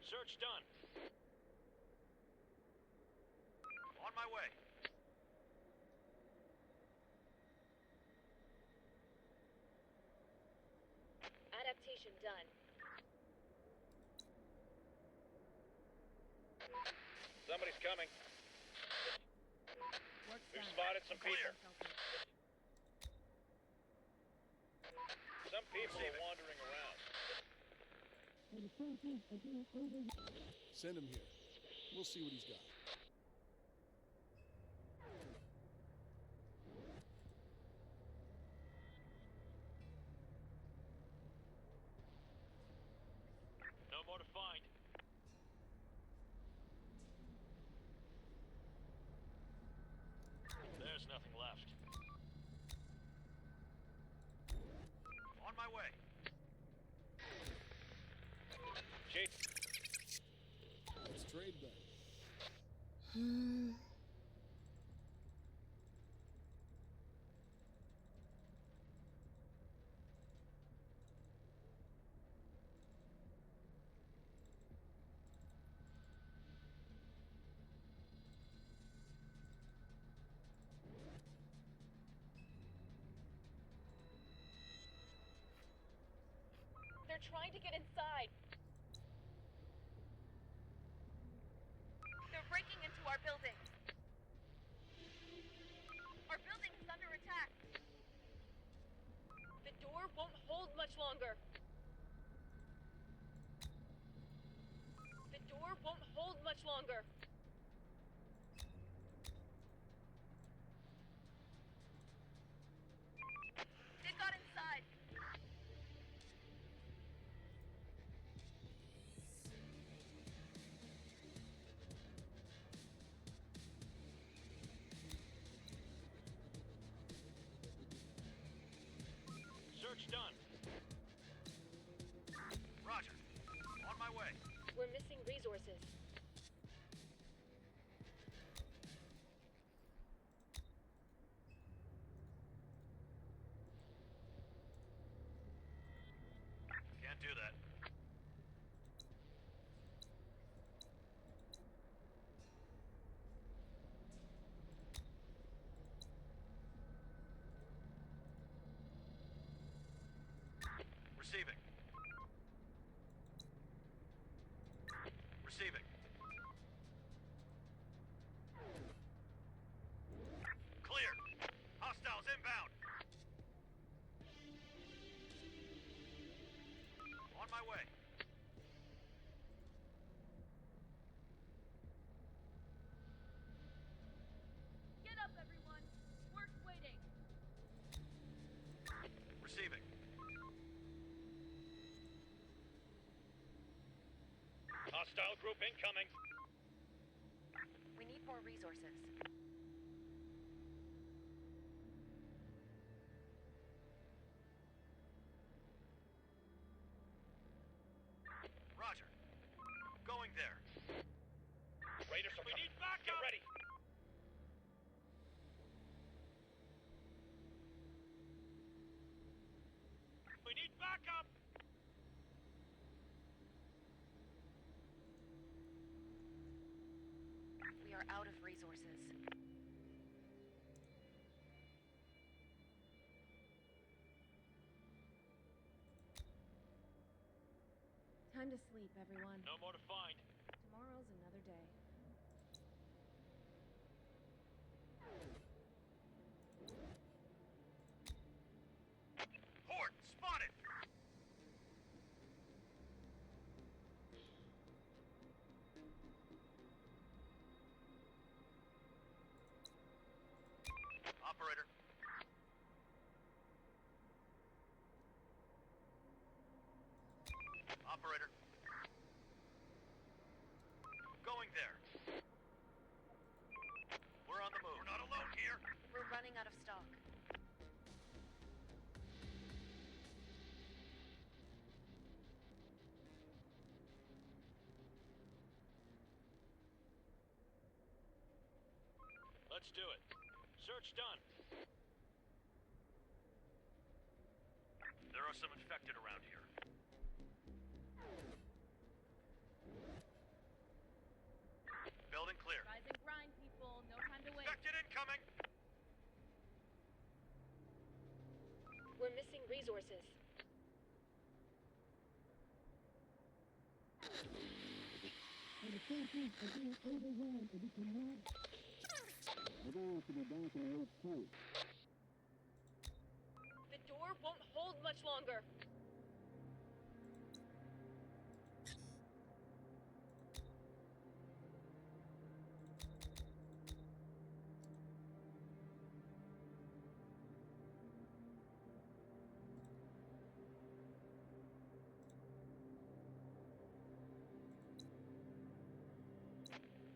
Search done. On my way. Adaptation done. Somebody's coming. Work's We've done. spotted some people. Shelter. Some people are wandering around. And the forces are being overwhelmed. Send him here. We'll see what he's got. No more to find. There's nothing left. On my way. Chief. Let's trade then. They're trying to get inside. They're breaking into our building. Our building is under attack. The door won't hold much longer. The door won't hold much longer. They got inside. Search done. Roger. On my way. We're missing resources. Can't do that. Receiving. Receiving. Clear. Hostiles inbound. On my way. Get up, everyone. Work's waiting. Receiving. Hostile group incoming. We need more resources. Roger. Going there. Raiders are coming. We need backup. Get ready. We need backup. We are out of resources. Time to sleep, everyone. No more to find. Tomorrow's another day. Horde spotted. Operator. Going there. We're on the move. We're not alone here. We're running out of stock. Let's do it. Search done. There are some infected around here. Building clear. Rise and grind, people. No time to wait. Infected incoming! We're missing resources. And the forces are being overwhelmed, and we cannot. We're going to be back in HQ. The door won't hold much longer.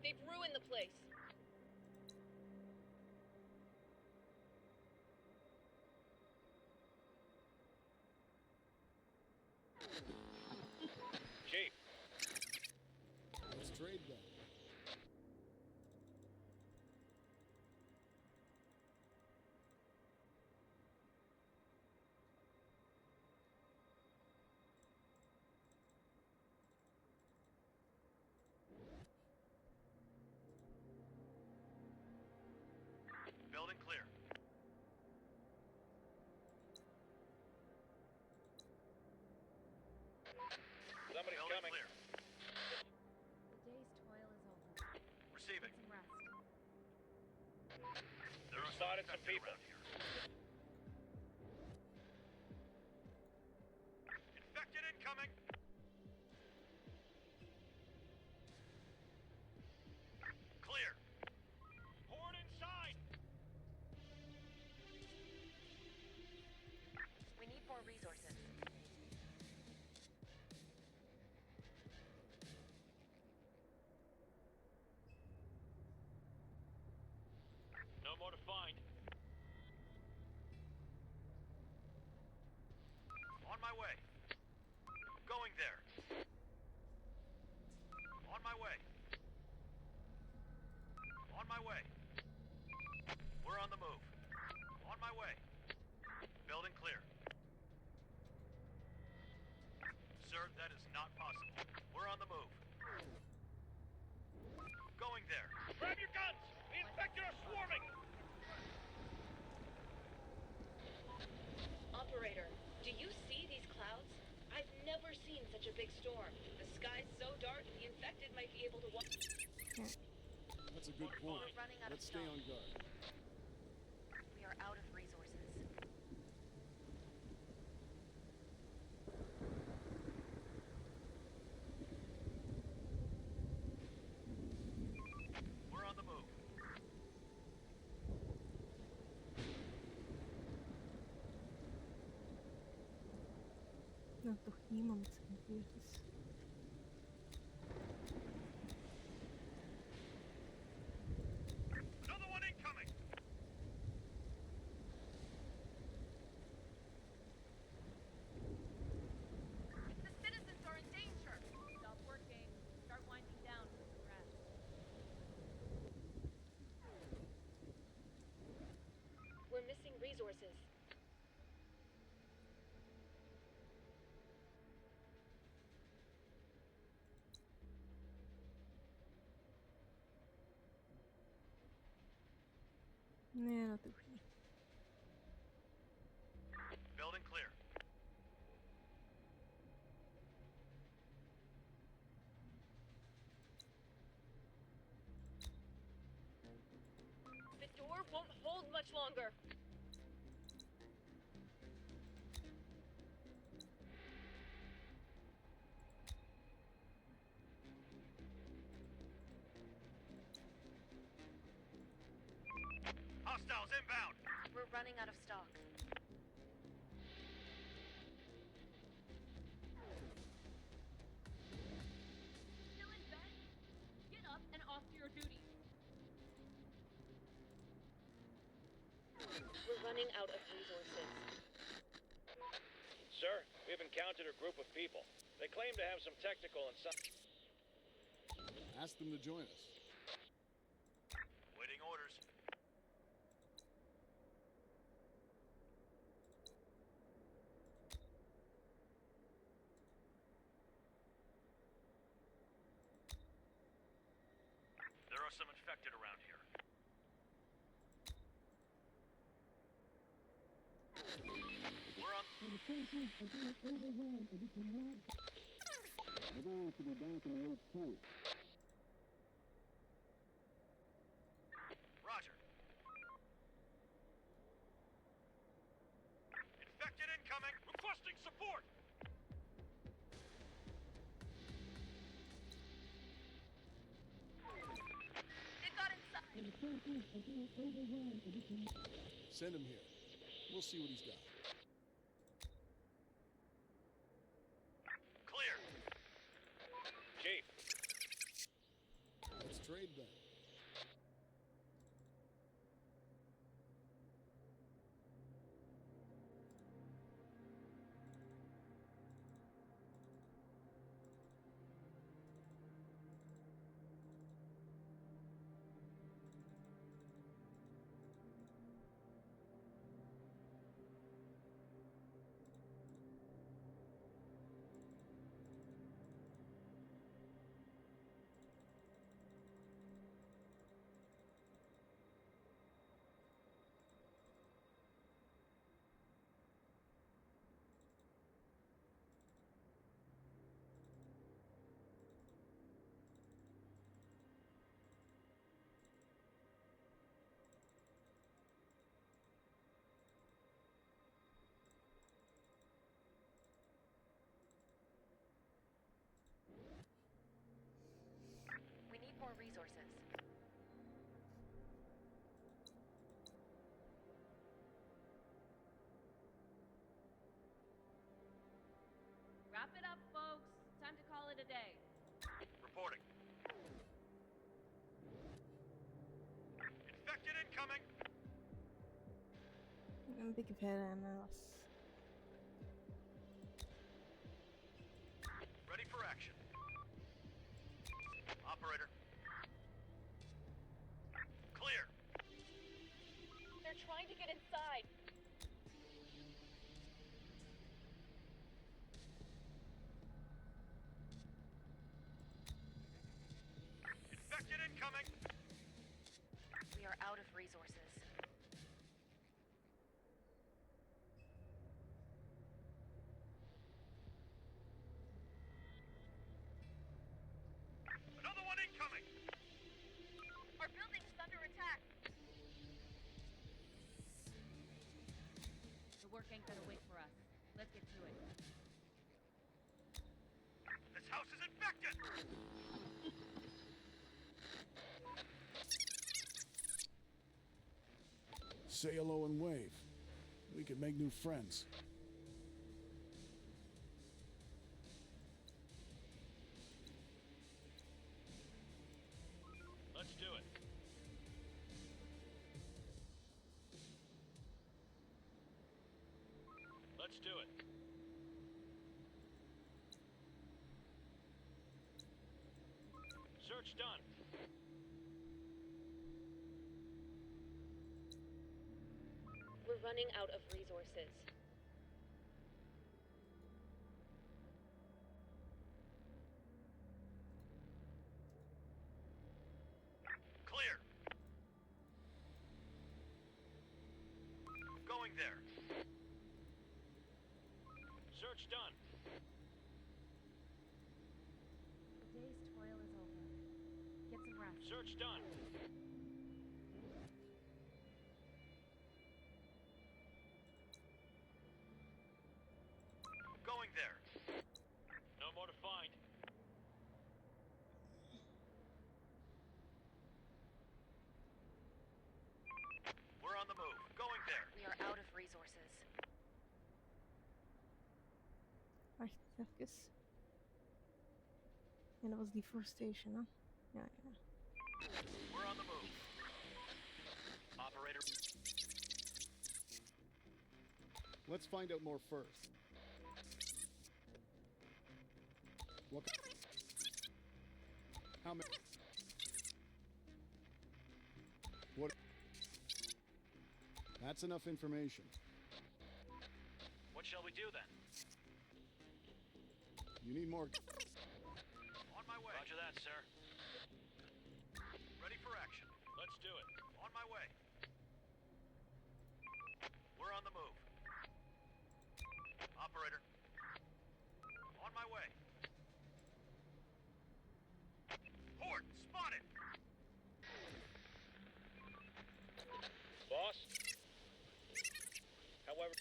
They've ruined the place. Chief. Let's trade them. Building clear. Somebody's Building coming. clear. The day's toil is over. Receiving. Some rest. There are spotted some infected people. around here. Infected incoming! Clear. Horde inside! We need more resources. No more to find. On my way. Going there. On my way. On my way. We're on the move. On my way. Building clear. Sir, that is not possible. We're on the move. Going there. Grab your guns! The infected are swarming! Operator, do you see these clouds? I've never seen such a big storm. The sky's so dark, the infected might be able to walk. That's a good point. We're running out of Let's stay stock. on guard. We are out of resources. We're on the move. Nou, toch niemand in de buurt is. Another one incoming! The citizens are in danger. Stop working. Start winding down. Rest. We're missing resources. Nee, dat doe ik niet. Building clear. The door won't hold much longer. Hostiles inbound! We're running out of stock. We're running out of resources. Sir, we've encountered a group of people. They claim to have some technical and some... Ask them to join us. Waiting orders. There are some infected around here. We're on... And the forces are being overwhelmed, and we cannot... Everyone should be back in the HQ. Roger. Infected incoming! Requesting support! They got inside. And the forces are being overwhelmed, and we cannot... Send him here. We'll see what he's got. Clear! Chief, Let's trade then. We need more resources. Wrap it up, folks. Time to call it a day. reporting. Infected incoming! Een beetje verder en was. Ready for action. Operator. Clear. They're trying to get inside. Infected incoming! We are out of resources. Another one incoming! Our building is under attack. The work ain't gonna wait for us. Let's get to it. This house is infected! Say hello and wave. We could make new friends. Let's do it. Let's do it. Search done. We're running out of resources. Clear. Going there. Search done. The day's toil is over. Get some rest. Search done. Going there. No more to find. We're on the move. Going there. We are out of resources. Wacht even. En dat was deforestation, hè? Ja, ja. We're on the move. Operator. Let's find out more first. What? How many? What? That's enough information. What shall we do then? You need more. On my way. Roger that, sir. Ready for action. Let's do it. On my way. We're on the move. Operator. On my way. Horde, spotted! Boss? However...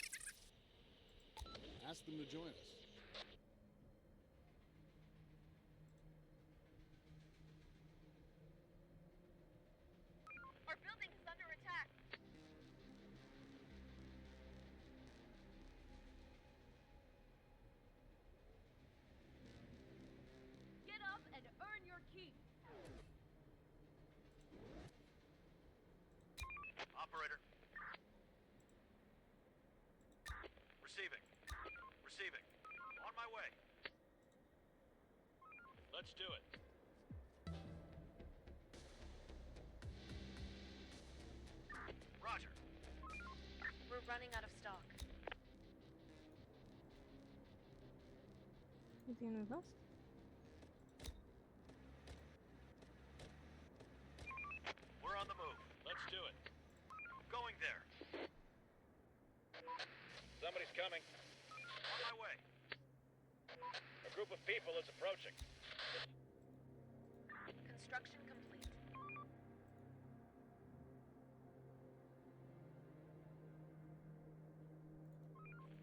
Ask them to join us. Our building is under attack. Get up and earn your keep. Operator. Receiving. Receiving. On my way. Let's do it. Roger. We're running out of stock. Moet hij nu vast? We're on the move. Let's do it. Going there. Somebody's coming. On my way. A group of people is approaching. Construction complete.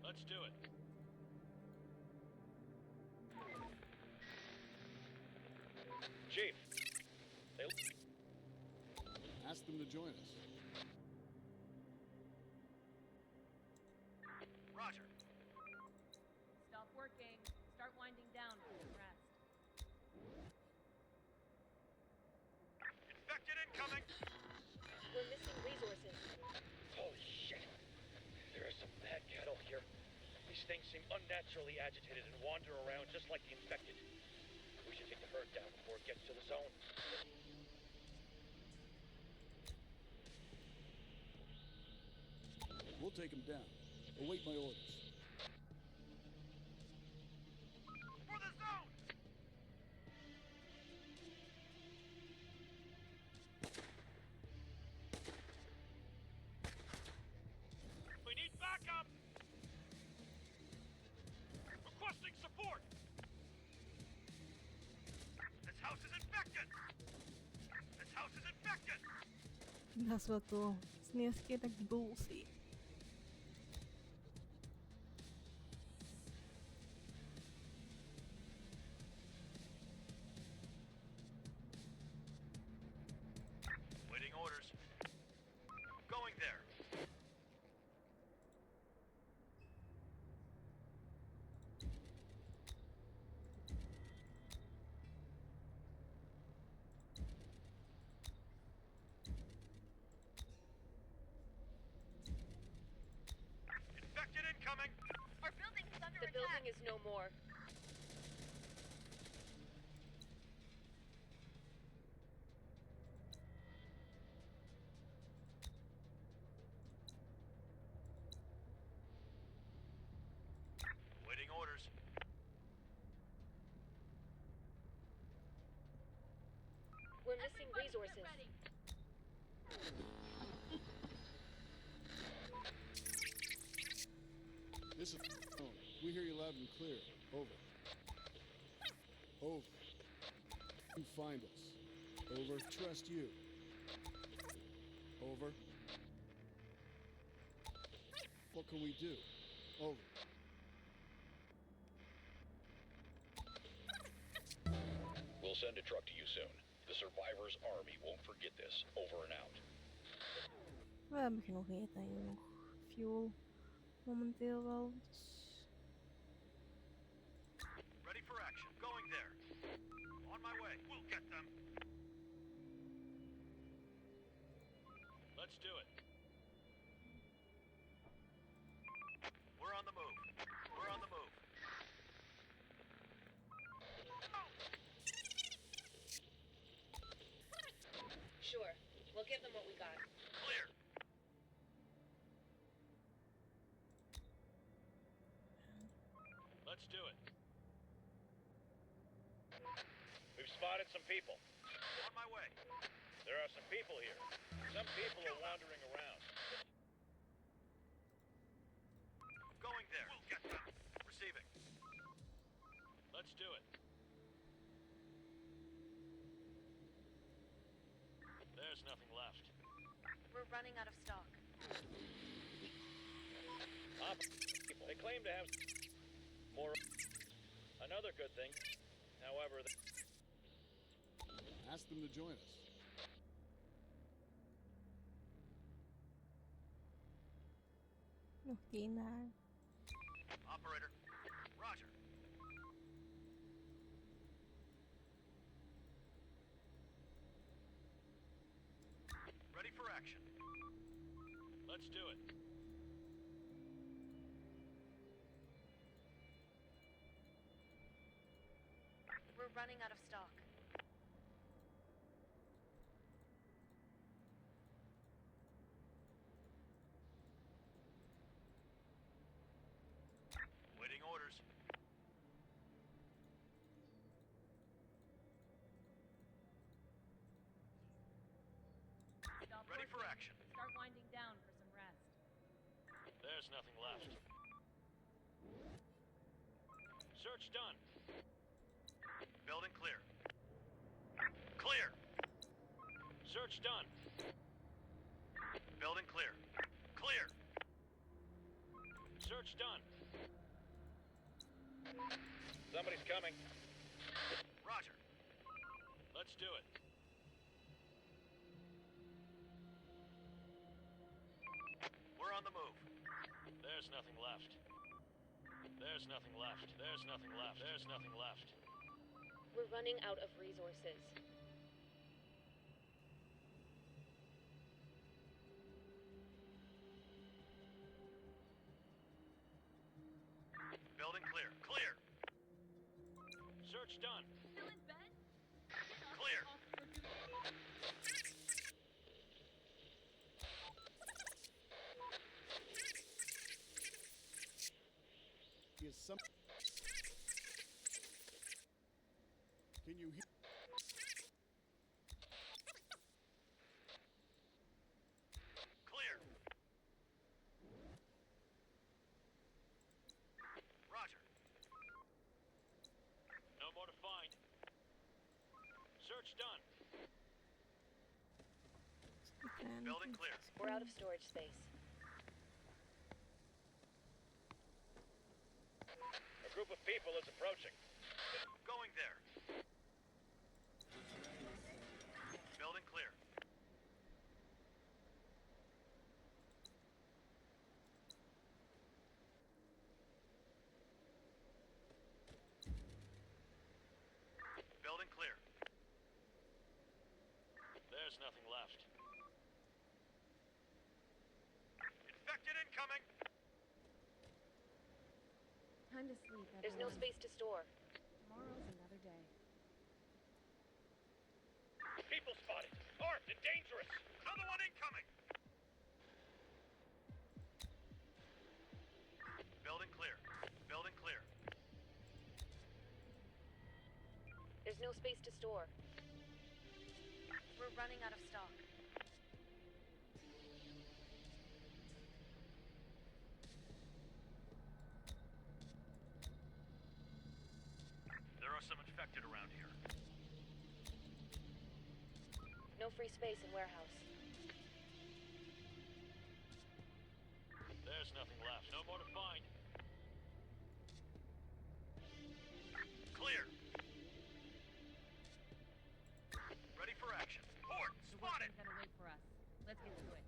Let's do it. Chief. They... Ask them to join us. Roger. Stop working. Start winding down for some rest. Infected incoming. We're missing resources. Holy shit. There are some mad cattle here. These things seem unnaturally agitated and wander around just like the infected. We should take the herd down before it gets to the zone. We'll take them down. Await my orders. For the zone! We need backup! Requesting support! This house is infected! This house is infected! Dat is wel cool. Het is de eerste keer dat ik boel zie. Waiting orders. Going there. Infected incoming! Our building is under The attack. building is no more. Waiting orders. We're missing Everybody get resources. ready. This is phone. We hear you loud and clear. Over. Over. You find us. Over. Trust you. Over. What can we do? Over. We'll send a truck to you soon. The survivors' army won't forget this. Over and out. We hebben genoeg eten en genoeg fuel. Momenteel wel. Dus Ready for action. Going there. On my way. We'll get them. Let's do it. do it. We've spotted some people. On my way. There are some people here. Some people are wandering around. Going there. We'll get them. Receiving. Let's do it. There's nothing left. We're running out of stock. People. They claim to have more. Another good thing, however, Ask them to join us. Nog dienaar. Operator. Roger. Ready for action. Let's do it. We're running out of stock. Waiting orders. Stop Ready for working. action. Start winding down for some rest. There's nothing left. Search done. Building clear. Clear. Search done. Building clear. Clear. Search done. Somebody's coming. Roger. Let's do it. We're on the move. There's nothing left. There's nothing left. There's nothing left. There's nothing left. We're running out of resources. Building clear. Clear. Search done. Still in bed? Clear. Officer duty. Is some... Can you hear? Clear. Roger. No more to find. Search done. En Building clear. We're out of storage space. A group of people is approaching. Going there. Building clear. Building clear. There's nothing left. Infected incoming! Time to sleep, There's no everyone. space to store. Tomorrow's another day. People spotted! Armed and dangerous! Another one incoming! Building clear. Building clear. There's no space to store. We're running out of stock. There are some infected around here. No free space in warehouse. There's nothing left. No more to find. Clear. Ready for action. Horde, The spotted! work's gonna wait for us. Let's get to it.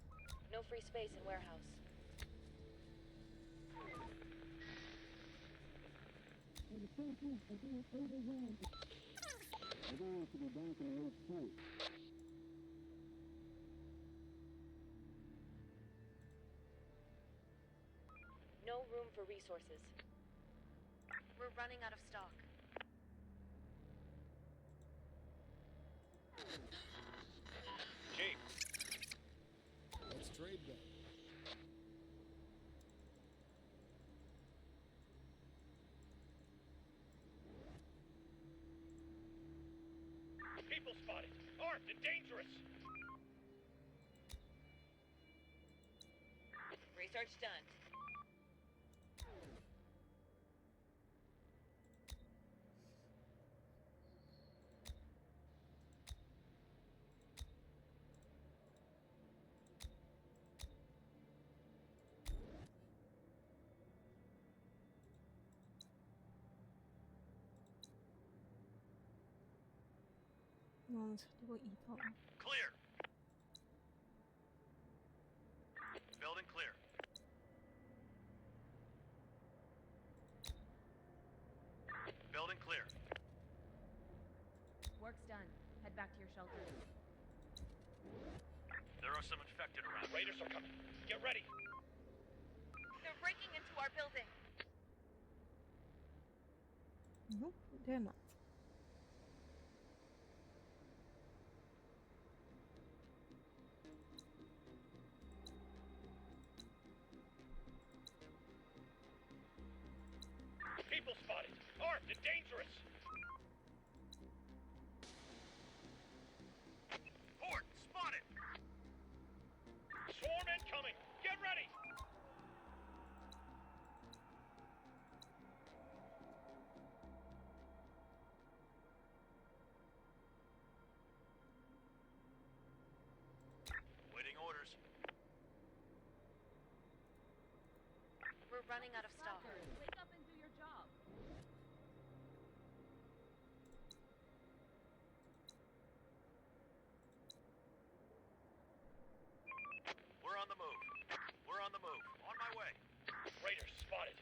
No free space in warehouse. And the forces are being overwhelmed. We're going to go back and work too. No room for resources. We're running out of stock. Chief, Let's trade them. spotted! Armed and dangerous! Research done. Nou, dan zullen we iets halen. Clear. Building clear. Building clear. Work's done. Head back to your shelter. There are some infected around. Raiders are coming. Get ready! They're breaking into our building. Nope, they're not. People spotted! Armed and dangerous! Horde spotted. Swarm incoming! Get ready! Waiting orders. We're running out of stock. Wake up and do your job. We're on the move. We're on the move. On my way. Raiders spotted!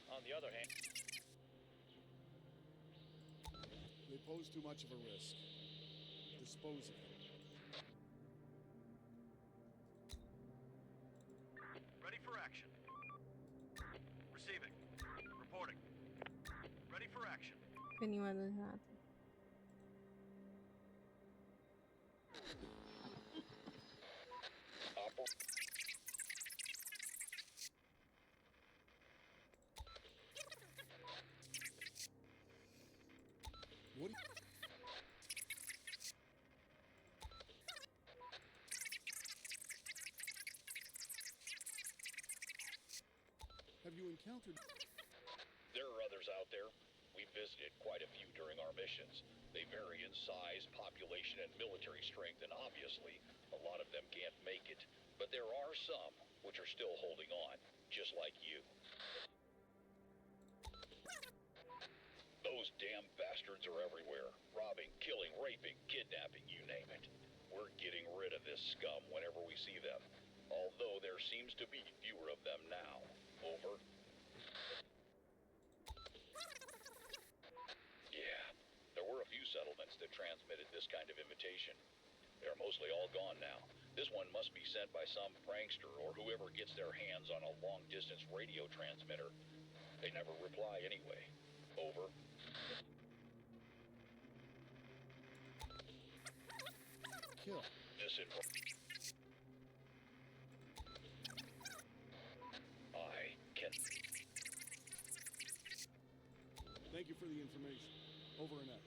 On the other hand, They pose too much of a risk. Dispose of them. Ready for action. Receiving. Reporting. Ready for action. Ik weet niet waar dat gaat. What? Have you encountered? There are others out there. We visited quite a few during our missions. They vary in size, population, and military strength, and obviously, a lot of them can't make it. But there are some which are still holding on, just like you. Those damn bastards are everywhere. Robbing, killing, raping, kidnapping, you name it. We're getting rid of this scum whenever we see them. Although there seems to be fewer of them now. Over. Yeah, there were a few settlements that transmitted this kind of invitation. They're mostly all gone now. This one must be sent by some prankster or whoever gets their hands on a long-distance radio transmitter. They never reply anyway. Over. Kill. Disinformation. I can... Thank you for the information. Over and out.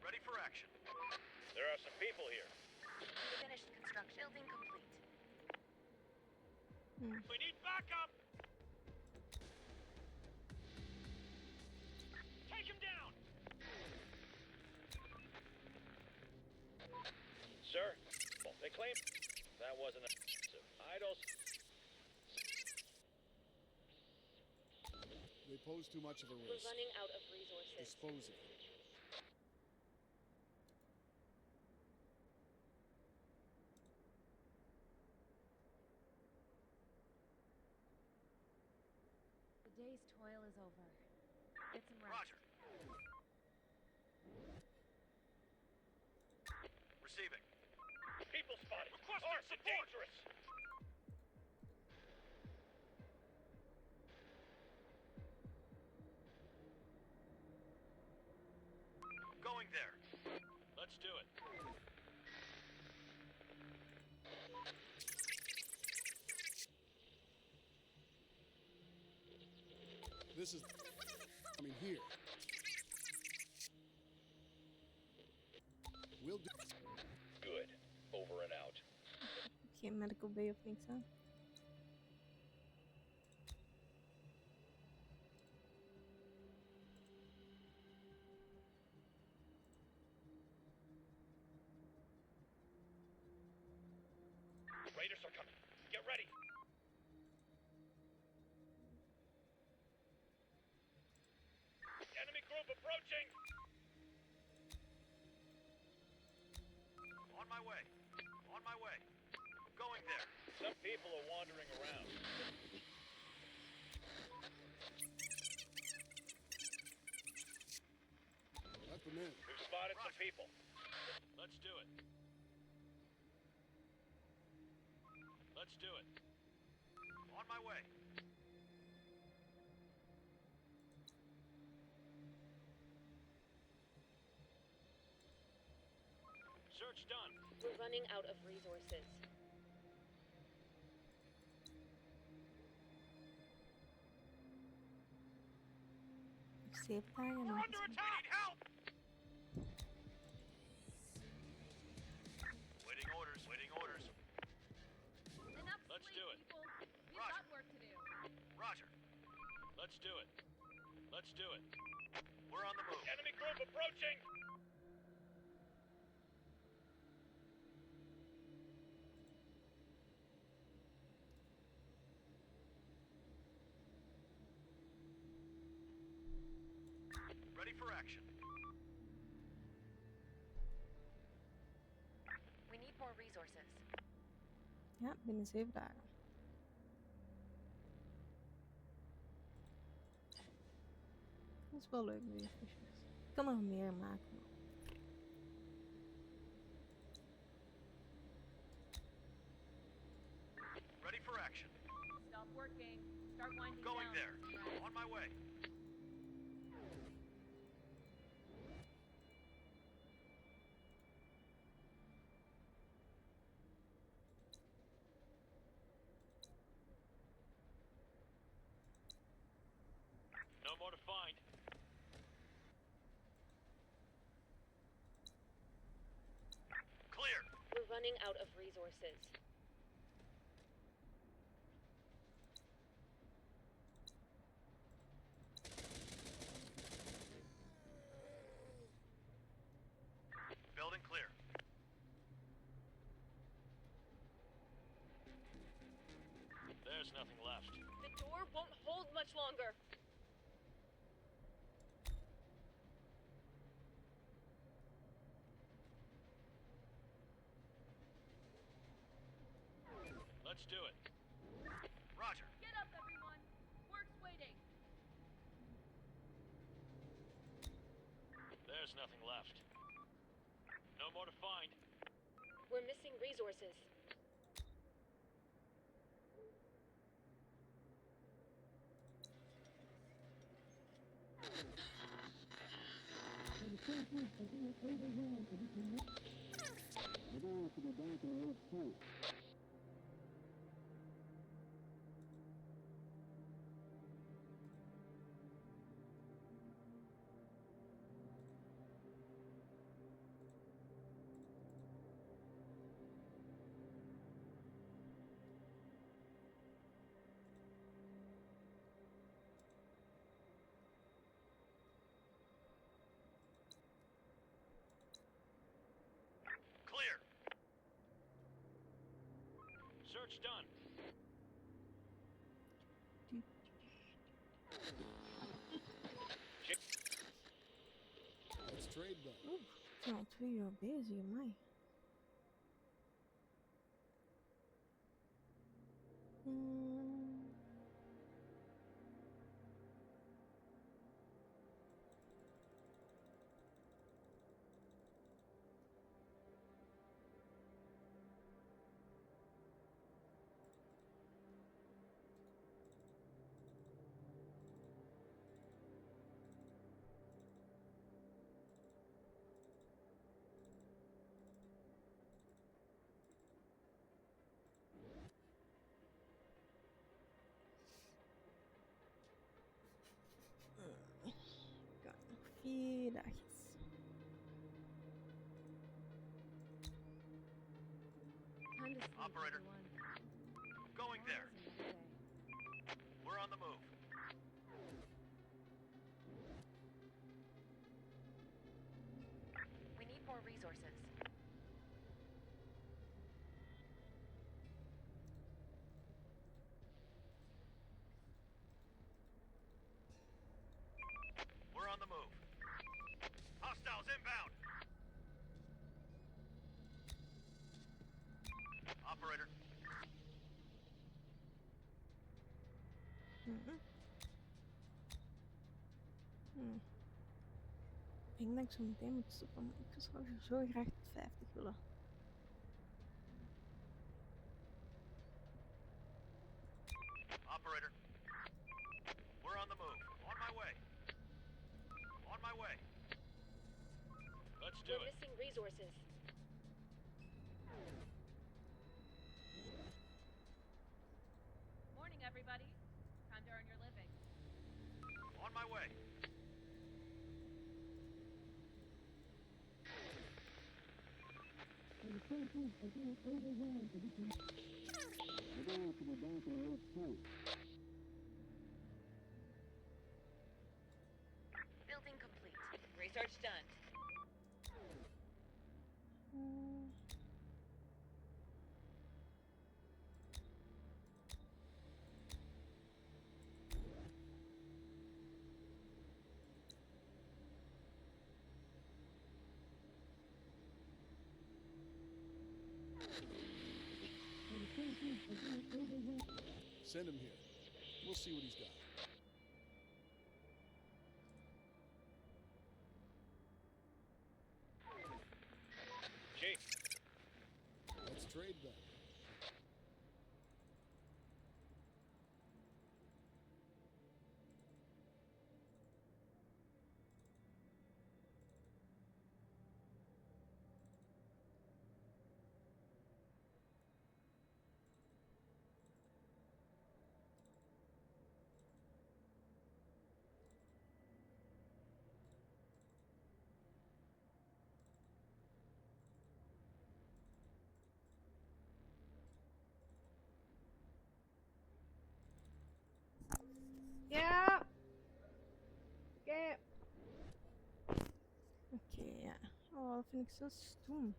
Ready for action. there are some people here. Finished construction. Building complete. We need backup! Take him down! Sir, they claim that wasn't offensive. Idols. They pose too much of a We're risk. running out of resources. Dispose of them. The day's toil is over. Get some rest. Roger. armed and dangerous! Going there. Let's do it. This is... I mean, here. We'll do... Good. Over and out. Geen medical bay of niks aan. Raiders are coming. Get ready! Enemy group approaching! On my way. On my way. Going there. Some people are wandering around. Let them in. We've spotted some people. Let's do it. Let's do it. On my way. Search done. We're running out of resources. Ik sabotage en We're dan under attack! Need help! Waiting orders. Waiting orders. Enough Let's sleep, do it. people. We've Roger. got work to do. Roger. Let's do it. Let's do it. We're on the move. Enemy group approaching! Ready for action. We need more resources. ja, binnen 7 dagen. Dat is wel leuk bij die visjes. Ik kan nog meer maken. Ready for action. Stop working. Start winding Going down. there. On my way. No more to find. Clear. We're running out of resources. Building clear. There's nothing left. The door won't hold much longer. Let's do it. Roger. Get up, everyone. Work's waiting. There's nothing left. No more to find. We're missing resources. So the first week, I think it's overwhelmed, so we can look. I don't want to go back to the old point. Clear. Search done. Let's trade them. Oeh, ik ben al 2 uur bezig, mij. Goeiedags. Time to sleep, Operator. everyone. Going there. Tomorrow's another day. We're on the move. We need more resources. We're on the move. Hostiles inbound. Operator. Ik denk dat ik zo meteen moet stoppen. Ik zou zo graag tot 50 willen. Operator. We're on the move. On my way. On my way. Let's do We're it. missing resources. Morning, everybody. Time to earn your living. On my way. And the forces are being overwhelmed and we can... We're going to the back of the HQ. Building complete. Research done. And the forces are being overwhelmed. Send him here. We'll see what he's got. Chief. Let's trade then. Ja! Oké. Oké, ja. Oh, dat vind ik zo stoem.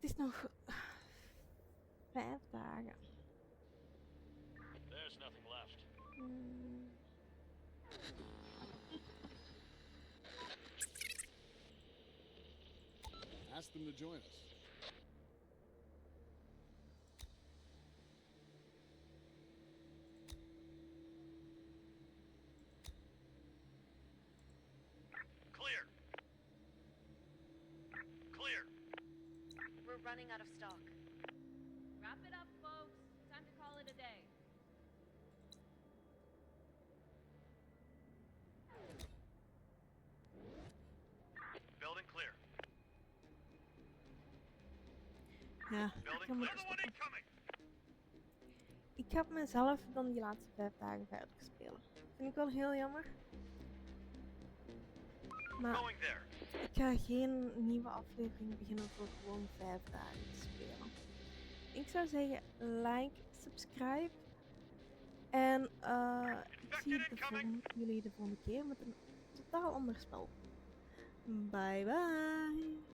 Het is nog 5 dagen. There's nothing left. Ask them to join us. Clear. Clear. We're running out of stock. Wrap it up, folks. Time to call it a day. Building clear. Ja, ik Building ga clear. moeten Another one stoppen. incoming. Ik heb mezelf dan die laatste 5 dagen verder spelen. Vind ik wel heel jammer. Maar Going there. ik ga geen nieuwe aflevering beginnen voor gewoon 5 dagen te spelen. Ik zou zeggen, like, subscribe. En ik zie jullie de volgende keer met een totaal ander spel. Bye bye!